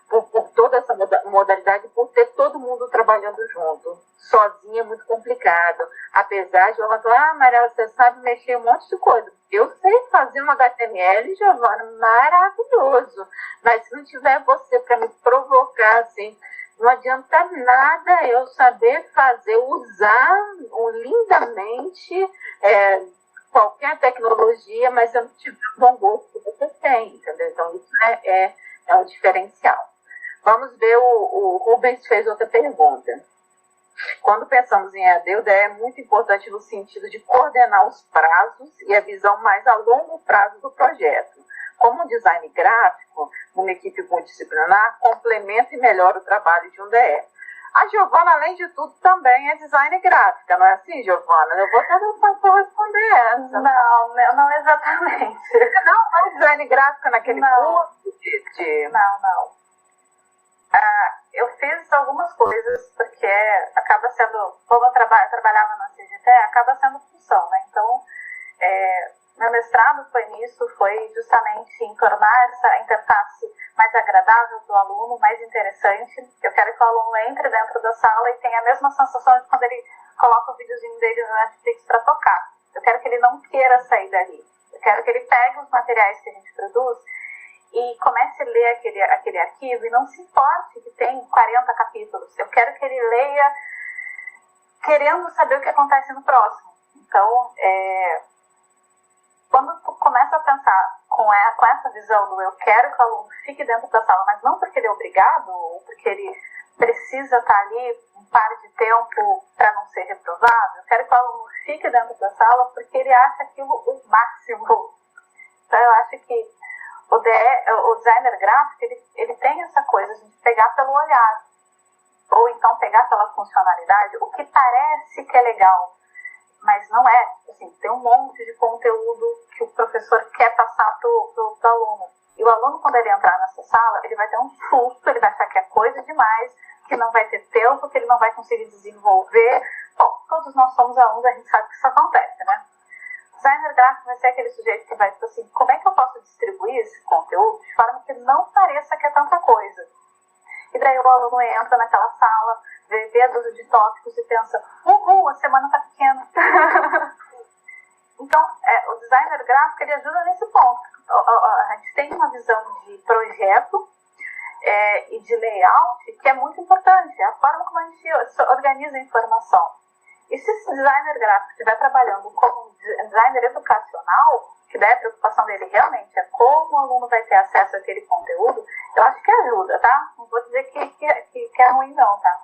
por toda essa modalidade, por ter todo mundo trabalhando junto. Sozinha é muito complicado. Apesar de eu falar, Mariela, você sabe mexer um monte de coisa. Eu sei fazer um HTML, Giovana, maravilhoso. Mas se não tiver você para me provocar, assim, não adianta nada eu saber fazer, usar lindamente qualquer tecnologia, mas eu não tiver um bom gosto que você tem, entendeu? Então, isso é um diferencial. Vamos ver, o Rubens fez outra pergunta. Quando pensamos em EAD, o DE é muito importante no sentido de coordenar os prazos e a visão mais a longo prazo do projeto. Como design gráfico, uma equipe multidisciplinar, complementa e melhora o trabalho de um DE. A Giovana, além de tudo, também é design gráfica, não é assim, Giovana? Eu vou até deixar para responder essa. Não exatamente. Você não é design gráfica naquele curso? Não. Eu fiz algumas coisas, porque acaba sendo, como eu trabalhava na CGT, acaba sendo função, né? Então, meu mestrado foi nisso, foi justamente em tornar essa interface mais agradável para o aluno, mais interessante. Eu quero que o aluno entre dentro da sala e tenha a mesma sensação de quando ele coloca o videozinho dele no Netflix para tocar. Eu quero que ele não queira sair dali. Eu quero que ele pegue os materiais que a gente produz e comece a ler aquele arquivo e não se importe que tem 40 capítulos. Eu quero que ele leia querendo saber o que acontece no próximo. Então, quando tu começa a pensar com essa visão do eu quero que o aluno fique dentro da sala, mas não porque ele é obrigado ou porque ele precisa estar ali um par de tempo para não ser reprovado, eu quero que o aluno fique dentro da sala porque ele acha aquilo o máximo. Então, eu acho que o designer gráfico, ele tem essa coisa de pegar pelo olhar, ou então pegar pela funcionalidade, o que parece que é legal, mas não é. Assim, tem um monte de conteúdo que o professor quer passar pro aluno. E o aluno, quando ele entrar nessa sala, ele vai ter um susto, ele vai achar que é coisa demais, que não vai ter tempo, que ele não vai conseguir desenvolver. Bom, todos nós somos alunos, a gente sabe que isso acontece, né? O designer gráfico vai ser aquele sujeito que vai dizer assim, como é que eu posso distribuir esse conteúdo de forma que não pareça que é tanta coisa? E daí o aluno entra naquela sala, vê a dúzia de tópicos e pensa, a semana tá pequena. Então, o designer gráfico, ele ajuda nesse ponto. A gente tem uma visão de projeto, e de layout, que é muito importante, a forma como a gente organiza a informação. E se esse designer gráfico estiver trabalhando como designer educacional, que daí a preocupação dele realmente é como o aluno vai ter acesso àquele conteúdo, eu acho que ajuda, tá? Não vou dizer que é ruim não, tá?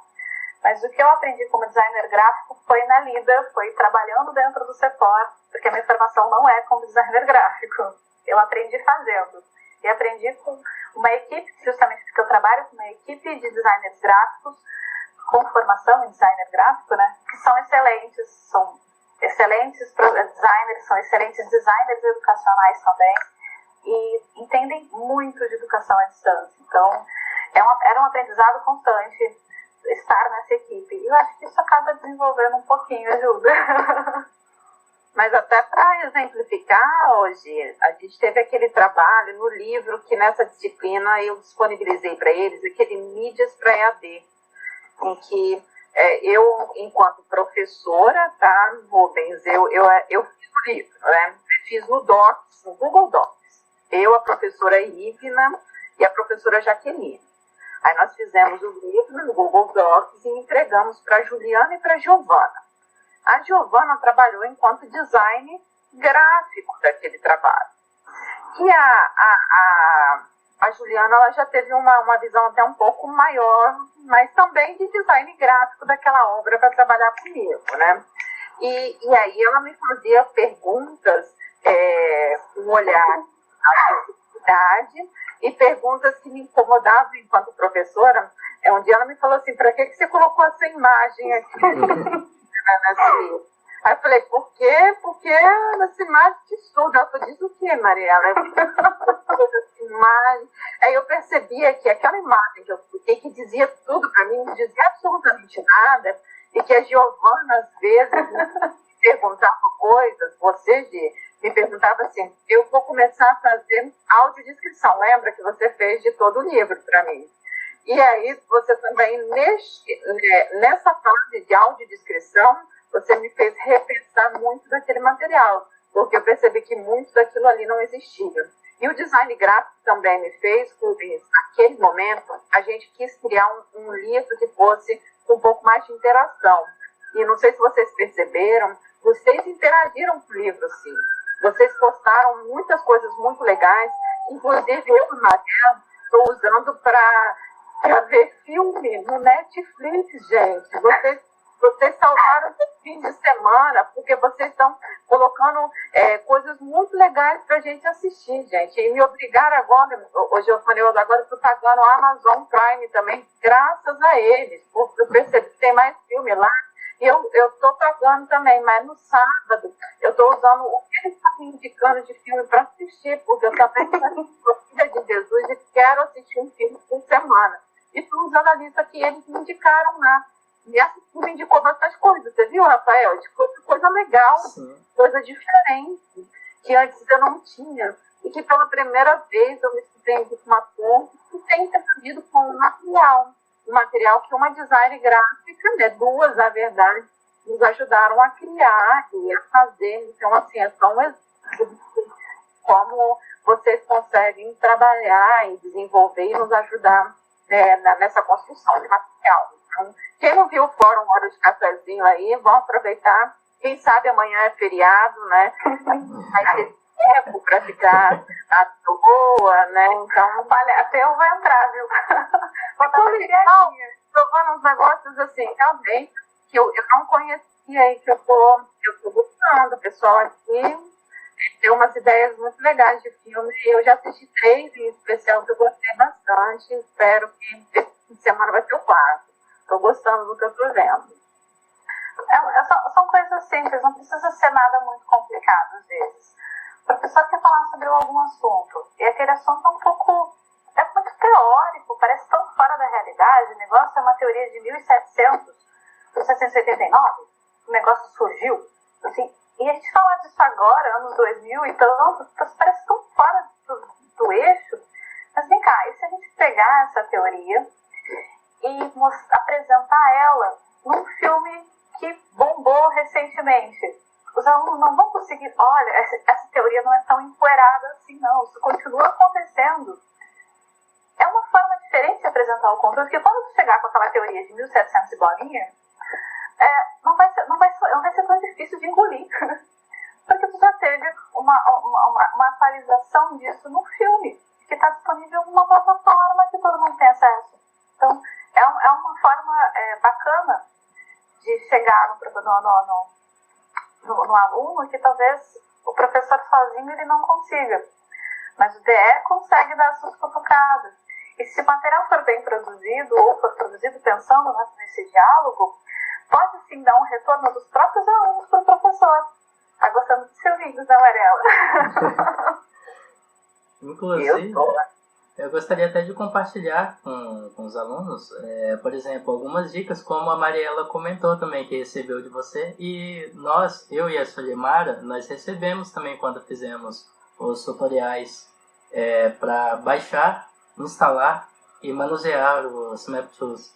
Mas o que eu aprendi como designer gráfico foi na lida, foi trabalhando dentro do setor, porque a minha formação não é como designer gráfico. Eu aprendi fazendo. E aprendi com uma equipe, justamente porque eu trabalho com uma equipe de designers gráficos, com formação em designer gráfico, né? Que são excelentes designers, são excelentes designers educacionais também, e entendem muito de educação à distância. Então, era um aprendizado constante estar nessa equipe. E eu acho que isso acaba desenvolvendo um pouquinho, ajuda. Mas até para exemplificar, hoje, a gente teve aquele trabalho no livro que nessa disciplina eu disponibilizei para eles, aquele Mídias para EAD, em que eu, enquanto professora, tá, Rubens, eu fiz o livro, né? Fiz no Docs, no Google Docs. Eu, a professora Ivna e a professora Jaqueline. Aí nós fizemos o livro no Google Docs e entregamos para a Juliana e para a Giovana. A Giovana trabalhou enquanto design gráfico daquele trabalho. E a Juliana, ela já teve uma visão até um pouco maior, mas também de design gráfico daquela obra para trabalhar comigo, né? E aí ela me fazia perguntas com um olhar à dificuldade e perguntas que me incomodavam enquanto professora. Um dia ela me falou assim, para que você colocou essa imagem aqui nesse livro? Aí eu falei, por quê? Porque essa imagem te estuda. Ela falou, diz o quê, Mariela? Imagem. Aí eu percebia que aquela imagem que eu coloquei, que dizia tudo para mim, não dizia absolutamente nada, e que a Giovana, às vezes, me perguntava coisas, me perguntava assim, eu vou começar a fazer audiodescrição, lembra que você fez de todo o livro para mim? E aí você também, nessa fase de audiodescrição, você me fez repensar muito daquele material, porque eu percebi que muito daquilo ali não existia. E o design gráfico também me fez, naquele momento, a gente quis criar um livro que fosse com um pouco mais de interação. E não sei se vocês perceberam, vocês interagiram com o livro, sim. Vocês postaram muitas coisas muito legais, inclusive eu e Mariela estou usando para ver filme no Netflix, gente. Vocês salvaram o fim de semana, porque vocês estão colocando coisas muito legais para a gente assistir, gente. E me obrigaram agora, hoje eu falei, agora estou pagando o Amazon Prime também, graças a eles, porque eu percebi que tem mais filme lá. E eu estou pagando também, mas no sábado eu estou usando o que eles estão me indicando de filme para assistir, porque eu também sou filha de Jesus e quero assistir um filme por semana. E estou usando a lista que eles me indicaram lá. E essa me indicou bastante coisa, você viu, Rafael? Coisa legal, sim, coisa diferente, que antes eu não tinha. E que pela primeira vez eu me surpreendi com uma ponta que tem interagido com um material que uma design gráfica, né, duas, na verdade, nos ajudaram a criar e a fazer. Então, assim, é só um exemplo como vocês conseguem trabalhar e desenvolver e nos ajudar nessa construção de material. Então, quem não viu o Fórum Hora de Cafezinho aí, vão aproveitar. Quem sabe amanhã é feriado, né? Vai ter tempo para ficar à toa, né? Então, olha, até eu vou entrar, viu? Vou dar uma criadinha. Provando uns negócios assim, realmente, que eu não conhecia e que eu tô gostando. O pessoal aqui tem umas ideias muito legais de filme. Eu já assisti 3 em especial que eu gostei bastante. Espero que esse fim de semana vai ser o 4. Estou gostando do que eu estou vendo. São coisas simples, não precisa ser nada muito complicado às vezes. O professor quer falar sobre algum assunto, e aquele assunto é muito teórico, parece tão fora da realidade. O negócio é uma teoria de 1789, o negócio surgiu. Assim, e a gente fala disso agora, anos 2000 e tanto, parece tão fora do eixo. Mas vem cá, e se a gente pegar essa teoria e apresentar ela num filme que bombou recentemente? Os alunos não vão conseguir, olha, essa teoria não é tão empoeirada assim, não, isso continua acontecendo. é uma forma diferente de apresentar o conteúdo, porque quando tu chegar com aquela teoria de 1700 e bolinha, não vai ser tão difícil de engolir. Porque tu já teve uma atualização disso no filme, que está disponível numa plataforma que todo mundo tem acesso. Então, é uma forma bacana de chegar no aluno que talvez o professor sozinho ele não consiga. Mas o DE consegue dar as suas cutucadas. E se o material for bem produzido, ou for produzido pensando nesse diálogo, pode sim dar um retorno dos próprios alunos para o professor. Tá gostando dos seus vídeos, né, Mariela? Inclusive, eu gostaria até de compartilhar com os alunos, por exemplo, algumas dicas, como a Mariela comentou também, que recebeu de você. E eu e a Solimara, nós recebemos também quando fizemos os tutoriais para baixar, instalar e manusear os MapTools.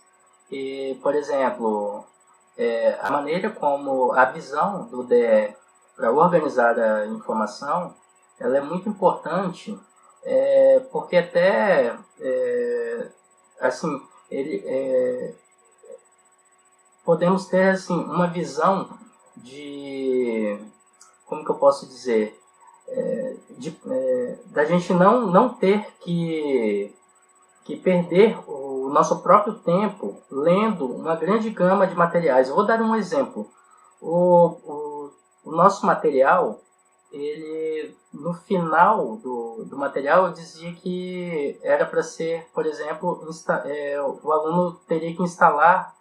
E, por exemplo, a maneira como a visão do DE para organizar a informação, ela é muito importante, porque até, assim, podemos ter, assim, uma visão de, como que eu posso dizer, da gente não ter que perder o nosso próprio tempo lendo uma grande gama de materiais. Eu vou dar um exemplo. O nosso material, ele, no final do material, eu dizia que era para ser, por exemplo, o aluno teria que instalar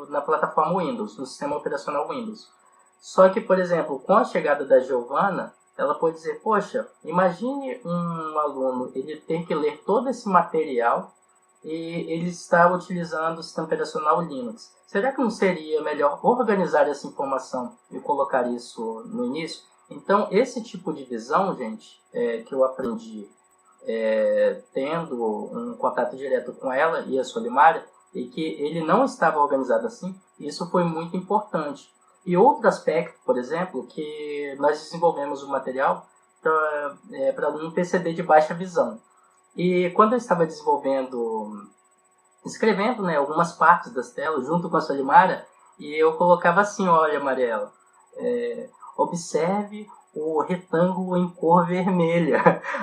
na plataforma Windows, no sistema operacional Windows. Só que, por exemplo, com a chegada da Giovana, ela pode dizer, poxa, imagine um aluno ele ter que ler todo esse material e ele está utilizando o sistema operacional Linux. Será que não seria melhor organizar essa informação e colocar isso no início? Então, esse tipo de visão, gente, que eu aprendi tendo um contato direto com ela e a Solimara, e que ele não estava organizado assim, isso foi muito importante. E outro aspecto, por exemplo, que nós desenvolvemos o material para um PCD de baixa visão. E quando eu estava escrevendo, né, algumas partes das telas junto com a Solimara, e eu colocava assim, olha, Mariela, observe o retângulo em cor vermelha.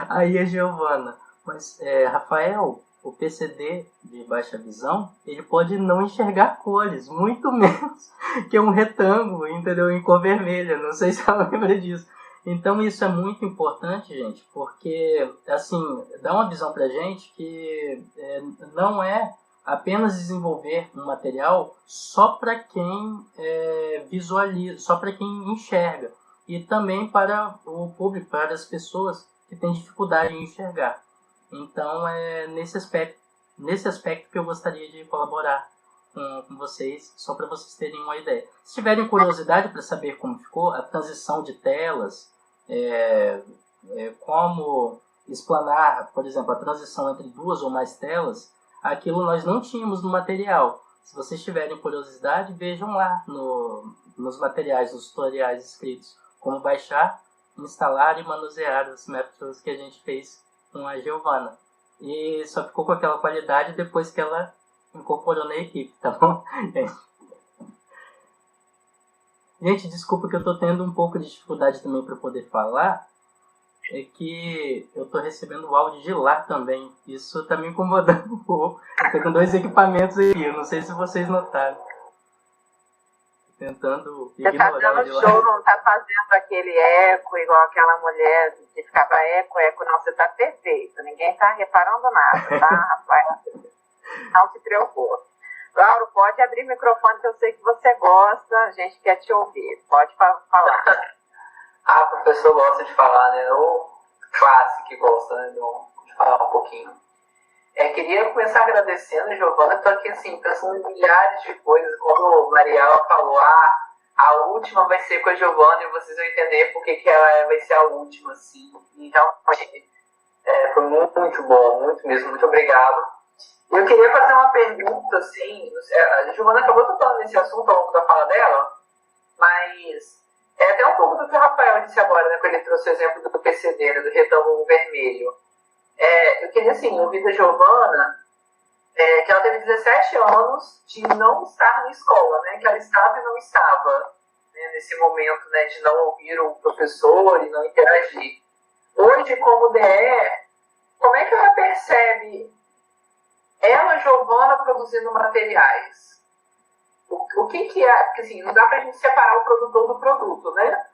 Aí a Giovana, mas Rafael, o PCD de baixa visão, ele pode não enxergar cores, muito menos que um retângulo, entendeu, em cor vermelha. Não sei se ela lembra disso. Então isso é muito importante, gente, porque assim, dá uma visão pra gente que não é apenas desenvolver um material só para quem visualiza, só para quem enxerga, e também para o público, para as pessoas que têm dificuldade em enxergar. Então, é nesse aspecto que eu gostaria de colaborar com vocês, só para vocês terem uma ideia. Se tiverem curiosidade para saber como ficou a transição de telas, como explanar, por exemplo, a transição entre duas ou mais telas, aquilo nós não tínhamos no material. Se vocês tiverem curiosidade, vejam lá nos materiais, nos tutoriais escritos, como baixar, instalar e manusear os MapTools que a gente fez com a Giovana. E só ficou com aquela qualidade depois que ela incorporou na equipe, tá bom? Gente, desculpa que eu tô tendo um pouco de dificuldade também para poder falar. É que eu tô recebendo o áudio de lá também. Isso tá me incomodando um pouco. Eu tô com 2 equipamentos aí, eu não sei se vocês notaram. Tentando ignorar. Você tá dando show, não tá fazendo aquele eco igual aquela mulher que ficava eco, não, você tá perfeito. Ninguém tá reparando nada, tá, Rafael? Não se preocupe. Lauro, pode abrir o microfone que eu sei que você gosta, a gente quer te ouvir. Pode falar. O professor gosta de falar, né? O clássico que gosta, né? De falar um pouquinho. Queria começar agradecendo, Giovana. Estou aqui, assim, pensando em milhares de coisas. Quando a Mariela falou, a última vai ser com a Giovana, e vocês vão entender por que ela vai ser a última, assim. E realmente foi muito, muito bom, muito mesmo. Muito obrigado. Eu queria fazer uma pergunta, assim. A Giovana acabou tocando nesse assunto ao longo da fala dela, mas até um pouco do que o Rafael disse agora, né? Quando ele trouxe o exemplo do PCD, né, do retângulo vermelho. Eu queria, assim, ouvir da Giovana, que ela teve 17 anos de não estar na escola, né? Que ela estava e não estava, né, nesse momento, né, de não ouvir o professor e não interagir. Hoje, como DE, como é que ela percebe ela, Giovana, produzindo materiais? O que é? Porque assim, não dá pra gente separar o produtor do produto, né?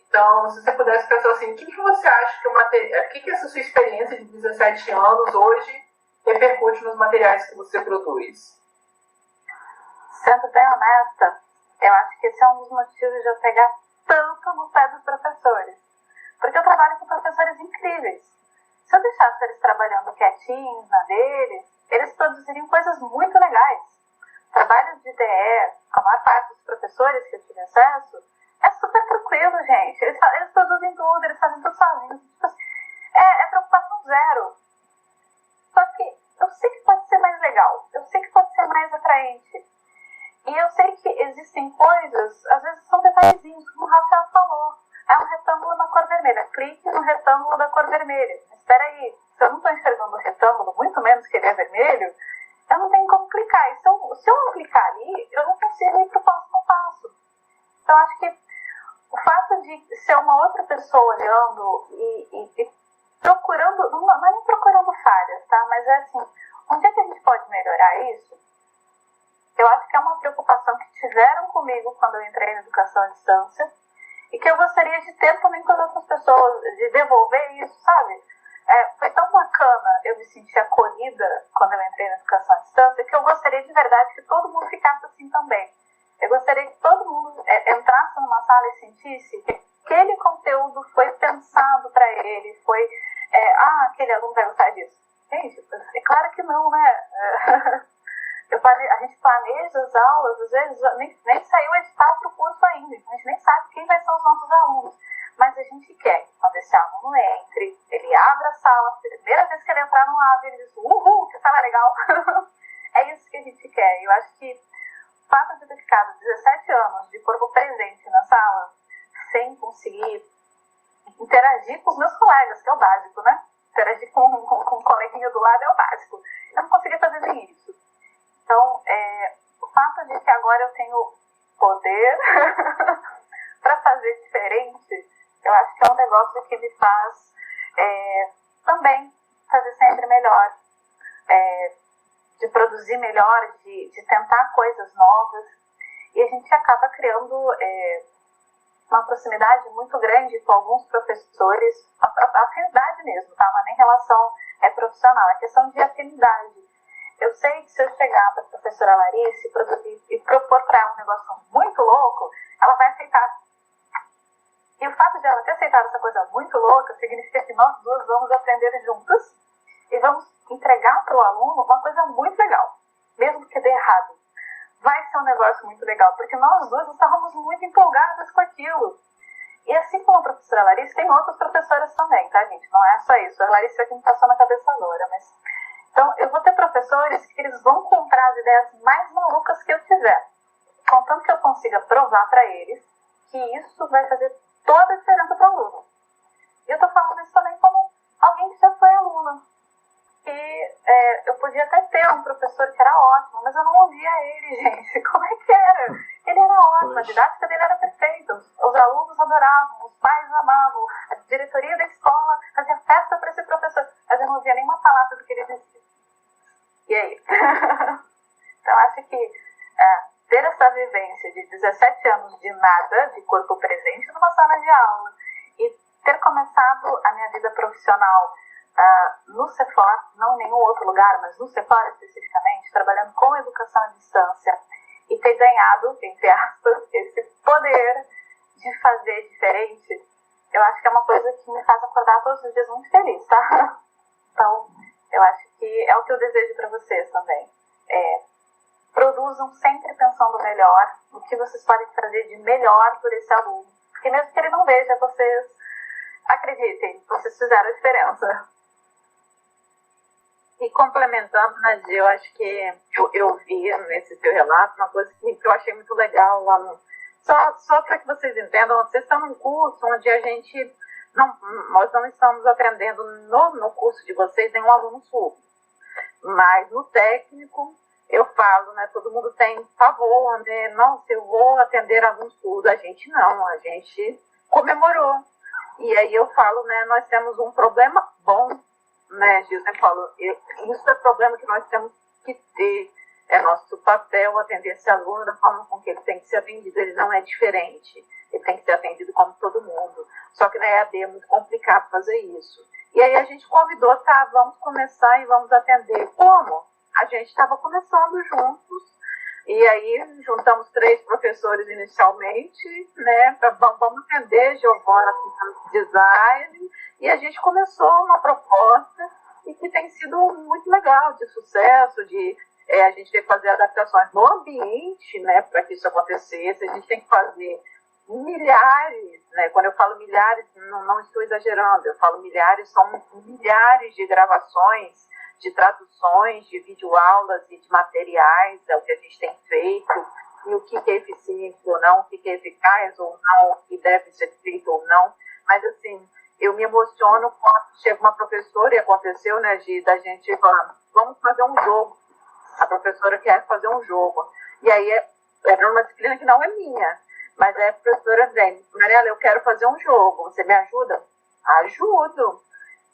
Então, se você pudesse pensar assim, o que você acha que o material, o que essa sua experiência de 17 anos hoje repercute nos materiais que você produz? Sendo bem honesta, eu acho que esse é um dos motivos de eu pegar tanto no pé dos professores. Porque eu trabalho com professores incríveis. Se eu deixasse eles trabalhando quietinhos na deles, eles produziriam coisas muito legais. Trabalho de DE, a maior parte dos professores que eu tive acesso, é super tranquilo, gente. Eles produzem tudo, eles fazem tudo sozinhos. É preocupação zero. Só que eu sei que pode ser mais legal. Eu sei que pode ser mais atraente. E eu sei que existem coisas, às vezes são detalhezinhos, como o Rafael falou. É um retângulo na cor vermelha. Clique no retângulo da cor vermelha. Mas espera aí, se eu não estou enxergando o retângulo, muito menos que ele é vermelho, eu não tenho como clicar. E se eu não clicar ali, eu não consigo ir para o próximo passo. Então, acho que o fato de ser uma outra pessoa olhando e procurando, não é nem procurando falhas, tá? Mas é assim, onde é que a gente pode melhorar isso? Eu acho que é uma preocupação que tiveram comigo quando eu entrei na educação à distância e que eu gostaria de ter também com as outras pessoas, de devolver isso, sabe? Foi tão bacana eu me sentir acolhida quando eu entrei na educação à distância que eu gostaria de verdade que todo mundo ficasse assim também. Eu gostaria que todo mundo entrasse numa sala e sentisse que aquele conteúdo foi pensado para ele, foi, aquele aluno vai gostar disso. Gente, é claro que não, né? A gente planeja as aulas, às vezes nem saiu o edital para o curso ainda, a gente nem sabe quem vai ser os nossos alunos. Mas a gente quer que quando esse aluno entre, ele abra a sala, a primeira vez que ele entrar no AVE, ele diz, uhul, que sala legal. É isso que a gente quer. Eu acho que o fato de ter ficado 17 anos de corpo presente na sala, sem conseguir interagir com os meus colegas, que é o básico, né? Interagir com o coleguinha do lado é o básico. Eu não conseguia fazer nem isso. Então, o fato de que agora eu tenho poder para fazer diferente, eu acho que é um negócio que me faz também fazer sempre melhor, de produzir melhor, de tentar coisas novas. E a gente acaba criando uma proximidade muito grande com alguns professores, afinidade mesmo, tá? Não é nem relação profissional, é questão de afinidade. Eu sei que se eu chegar para a professora Larissa e propor para ela um negócio muito louco, ela vai aceitar. E o fato de ela ter aceitado essa coisa muito louca significa que nós duas vamos aprender juntas e vamos entregar para o aluno uma coisa muito legal, mesmo que dê errado. Vai ser um negócio muito legal, porque nós duas estávamos muito empolgadas com aquilo. E assim como a professora Larissa, tem outras professoras também, tá, gente? Não é só isso. A Larissa é que me passou na cabeça agora, mas... Então, eu vou ter professores que eles vão comprar as ideias mais malucas que eu tiver, contanto que eu consiga provar para eles que isso vai fazer toda a diferença para o aluno. E eu estou falando isso também como alguém que já foi aluna. E eu podia até ter um professor que era ótimo, mas eu não ouvia ele, gente. Como é que era? Ele era ótimo, a didática dele era perfeita, os alunos adoravam, os pais amavam, a diretoria da escola fazia festa para esse professor, mas eu não ouvia nenhuma palavra do que ele dizia. E aí? Então, acho que ter essa vivência de 17 anos de nada, de corpo presente numa sala de aula, e ter começado a minha vida profissional no CEFOR, não em nenhum outro lugar, mas no CEFOR especificamente, trabalhando com educação à distância, e ter ganhado, entre aspas, esse poder de fazer diferente, eu acho que é uma coisa que me faz acordar todos os dias muito feliz, tá? Então, eu acho que é o que eu desejo para vocês também. Produzam sempre pensando melhor, o que vocês podem fazer de melhor por esse aluno. Porque mesmo que ele não veja, vocês acreditem, vocês fizeram a diferença. E complementando, Nadia, eu acho que eu vi nesse seu relato uma coisa que eu achei muito legal lá no... Só para que vocês entendam, vocês estão num curso onde a gente nós não estamos atendendo no curso de vocês nenhum aluno surdo. Mas no técnico, eu falo, né, todo mundo tem favor, né, não, se eu vou atender alunos surdos, a gente não, a gente comemorou. E aí eu falo, né, nós temos um problema bom, né, Gil, eu falo, isso é problema que nós temos que ter, é nosso papel atender esse aluno da forma com que ele tem que ser atendido, ele não é diferente, ele tem que ser atendido como todo mundo, só que na EAD é muito complicado fazer isso. E aí a gente convidou, tá, vamos começar e vamos atender. Como? A gente estava começando juntos, e aí juntamos 3 professores inicialmente, né, vamos atender Giovana com design, e a gente começou uma proposta e que tem sido muito legal, de sucesso, a gente tem que fazer adaptações no ambiente, né, para que isso acontecesse, a gente tem que fazer milhares, né, quando eu falo milhares, não estou exagerando, eu falo milhares, são milhares de gravações, de traduções, de videoaulas e de materiais, é o que a gente tem feito, e o que é eficiente ou não, o que é eficaz ou não, o que deve ser feito ou não. Mas, assim, eu me emociono quando chega uma professora, e aconteceu, né, da gente falar, vamos fazer um jogo. A professora quer fazer um jogo. E aí, era uma disciplina que não é minha, mas aí a professora vem, Mariela, eu quero fazer um jogo, você me ajuda? Ajudo.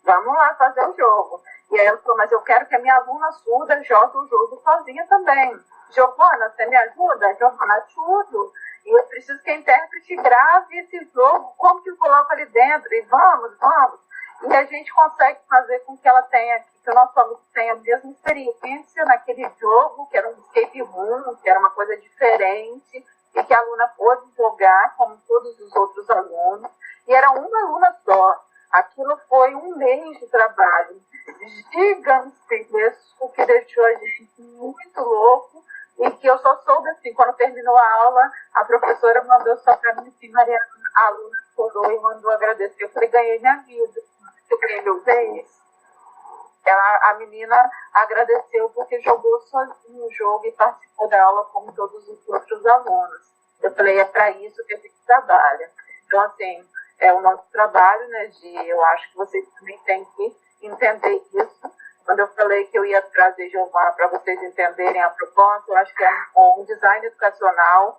Vamos lá fazer o jogo. E aí ela falou, mas eu quero que a minha aluna surda jogue o jogo sozinha também. Giovana, você me ajuda? Giovana, ajudo. E eu preciso que a intérprete grave esse jogo, como que eu coloco ali dentro? E vamos. E a gente consegue fazer com que ela tenha, que o nosso aluno tenha a mesma experiência naquele jogo, que era um escape room, que era uma coisa diferente, e que a aluna pôde jogar como todos os outros alunos. E era uma aluna só. Aquilo foi um mês de trabalho gigantesco que deixou a gente muito louco e que eu só soube assim, quando terminou a aula, a professora mandou só para mim assim, Mariana, a aluna chorou e mandou agradecer. Eu falei, ganhei minha vida, eu ganhei meu vez. A menina agradeceu porque jogou sozinho o jogo e participou da aula como todos os outros alunos. Eu falei, é para isso que a gente trabalha. Então, assim, é o nosso trabalho, né, eu acho que vocês também têm que entender isso. Quando eu falei que eu ia trazer Giovana para vocês entenderem a proposta, eu acho que é um design educacional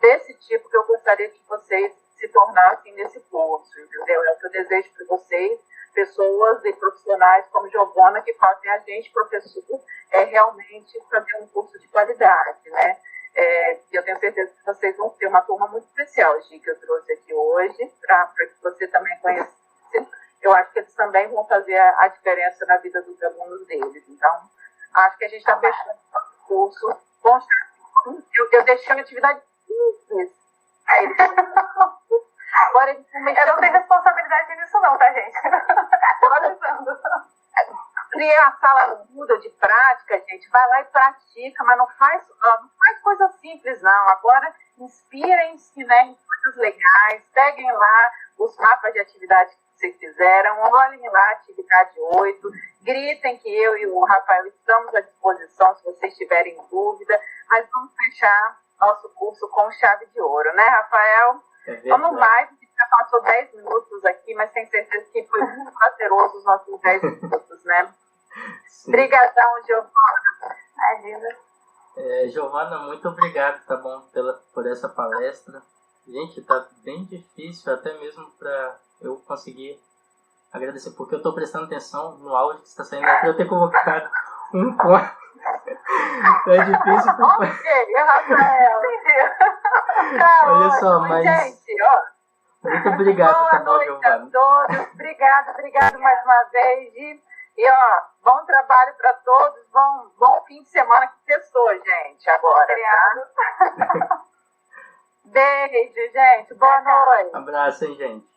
desse tipo que eu gostaria que vocês se tornassem nesse curso, entendeu? É o que eu desejo para vocês, pessoas e profissionais como Giovana, que fazem a gente, professor, realmente fazer um curso de qualidade, né? Eu tenho certeza que vocês vão ter uma turma muito especial, Gi, que eu trouxe aqui hoje, para que você também conheça. Eu acho que eles também vão fazer a diferença na vida dos alunos deles. Então, acho que a gente está fechando o curso. Eu deixei a atividade simples. Agora eles Eu não tenho responsabilidade nisso não, tá, gente? Criei a sala no Moodle de prática, gente. Vai lá e pratica, mas não faz coisa simples, não. Agora, inspirem-se, né, em coisas legais. Peguem lá os mapas de atividade que vocês fizeram. Olhem lá a atividade 8. Gritem que eu e o Rafael estamos à disposição se vocês tiverem dúvida. Mas vamos fechar nosso curso com chave de ouro, né, Rafael? Vamos mais, a gente já passou 10 minutos aqui, mas tenho certeza que foi muito prazeroso os nossos 10 minutos, né? Obrigadão, Giovana. Imagina. Giovana, muito obrigado, tá bom, por essa palestra. Gente, tá bem difícil até mesmo para eu conseguir agradecer, porque eu estou prestando atenção no áudio que está saindo para eu ter colocado um ponto. É difícil. Ok, Rafael. Olha só, mas... Gente, ó. Muito obrigado, tá bom, Giovana? Boa noite a todos. Obrigado mais uma vez. E, ó, bom trabalho para todos. Bom fim de semana que testou, gente, agora. Tá? Beijo, gente. Boa noite. Abraço, hein, gente.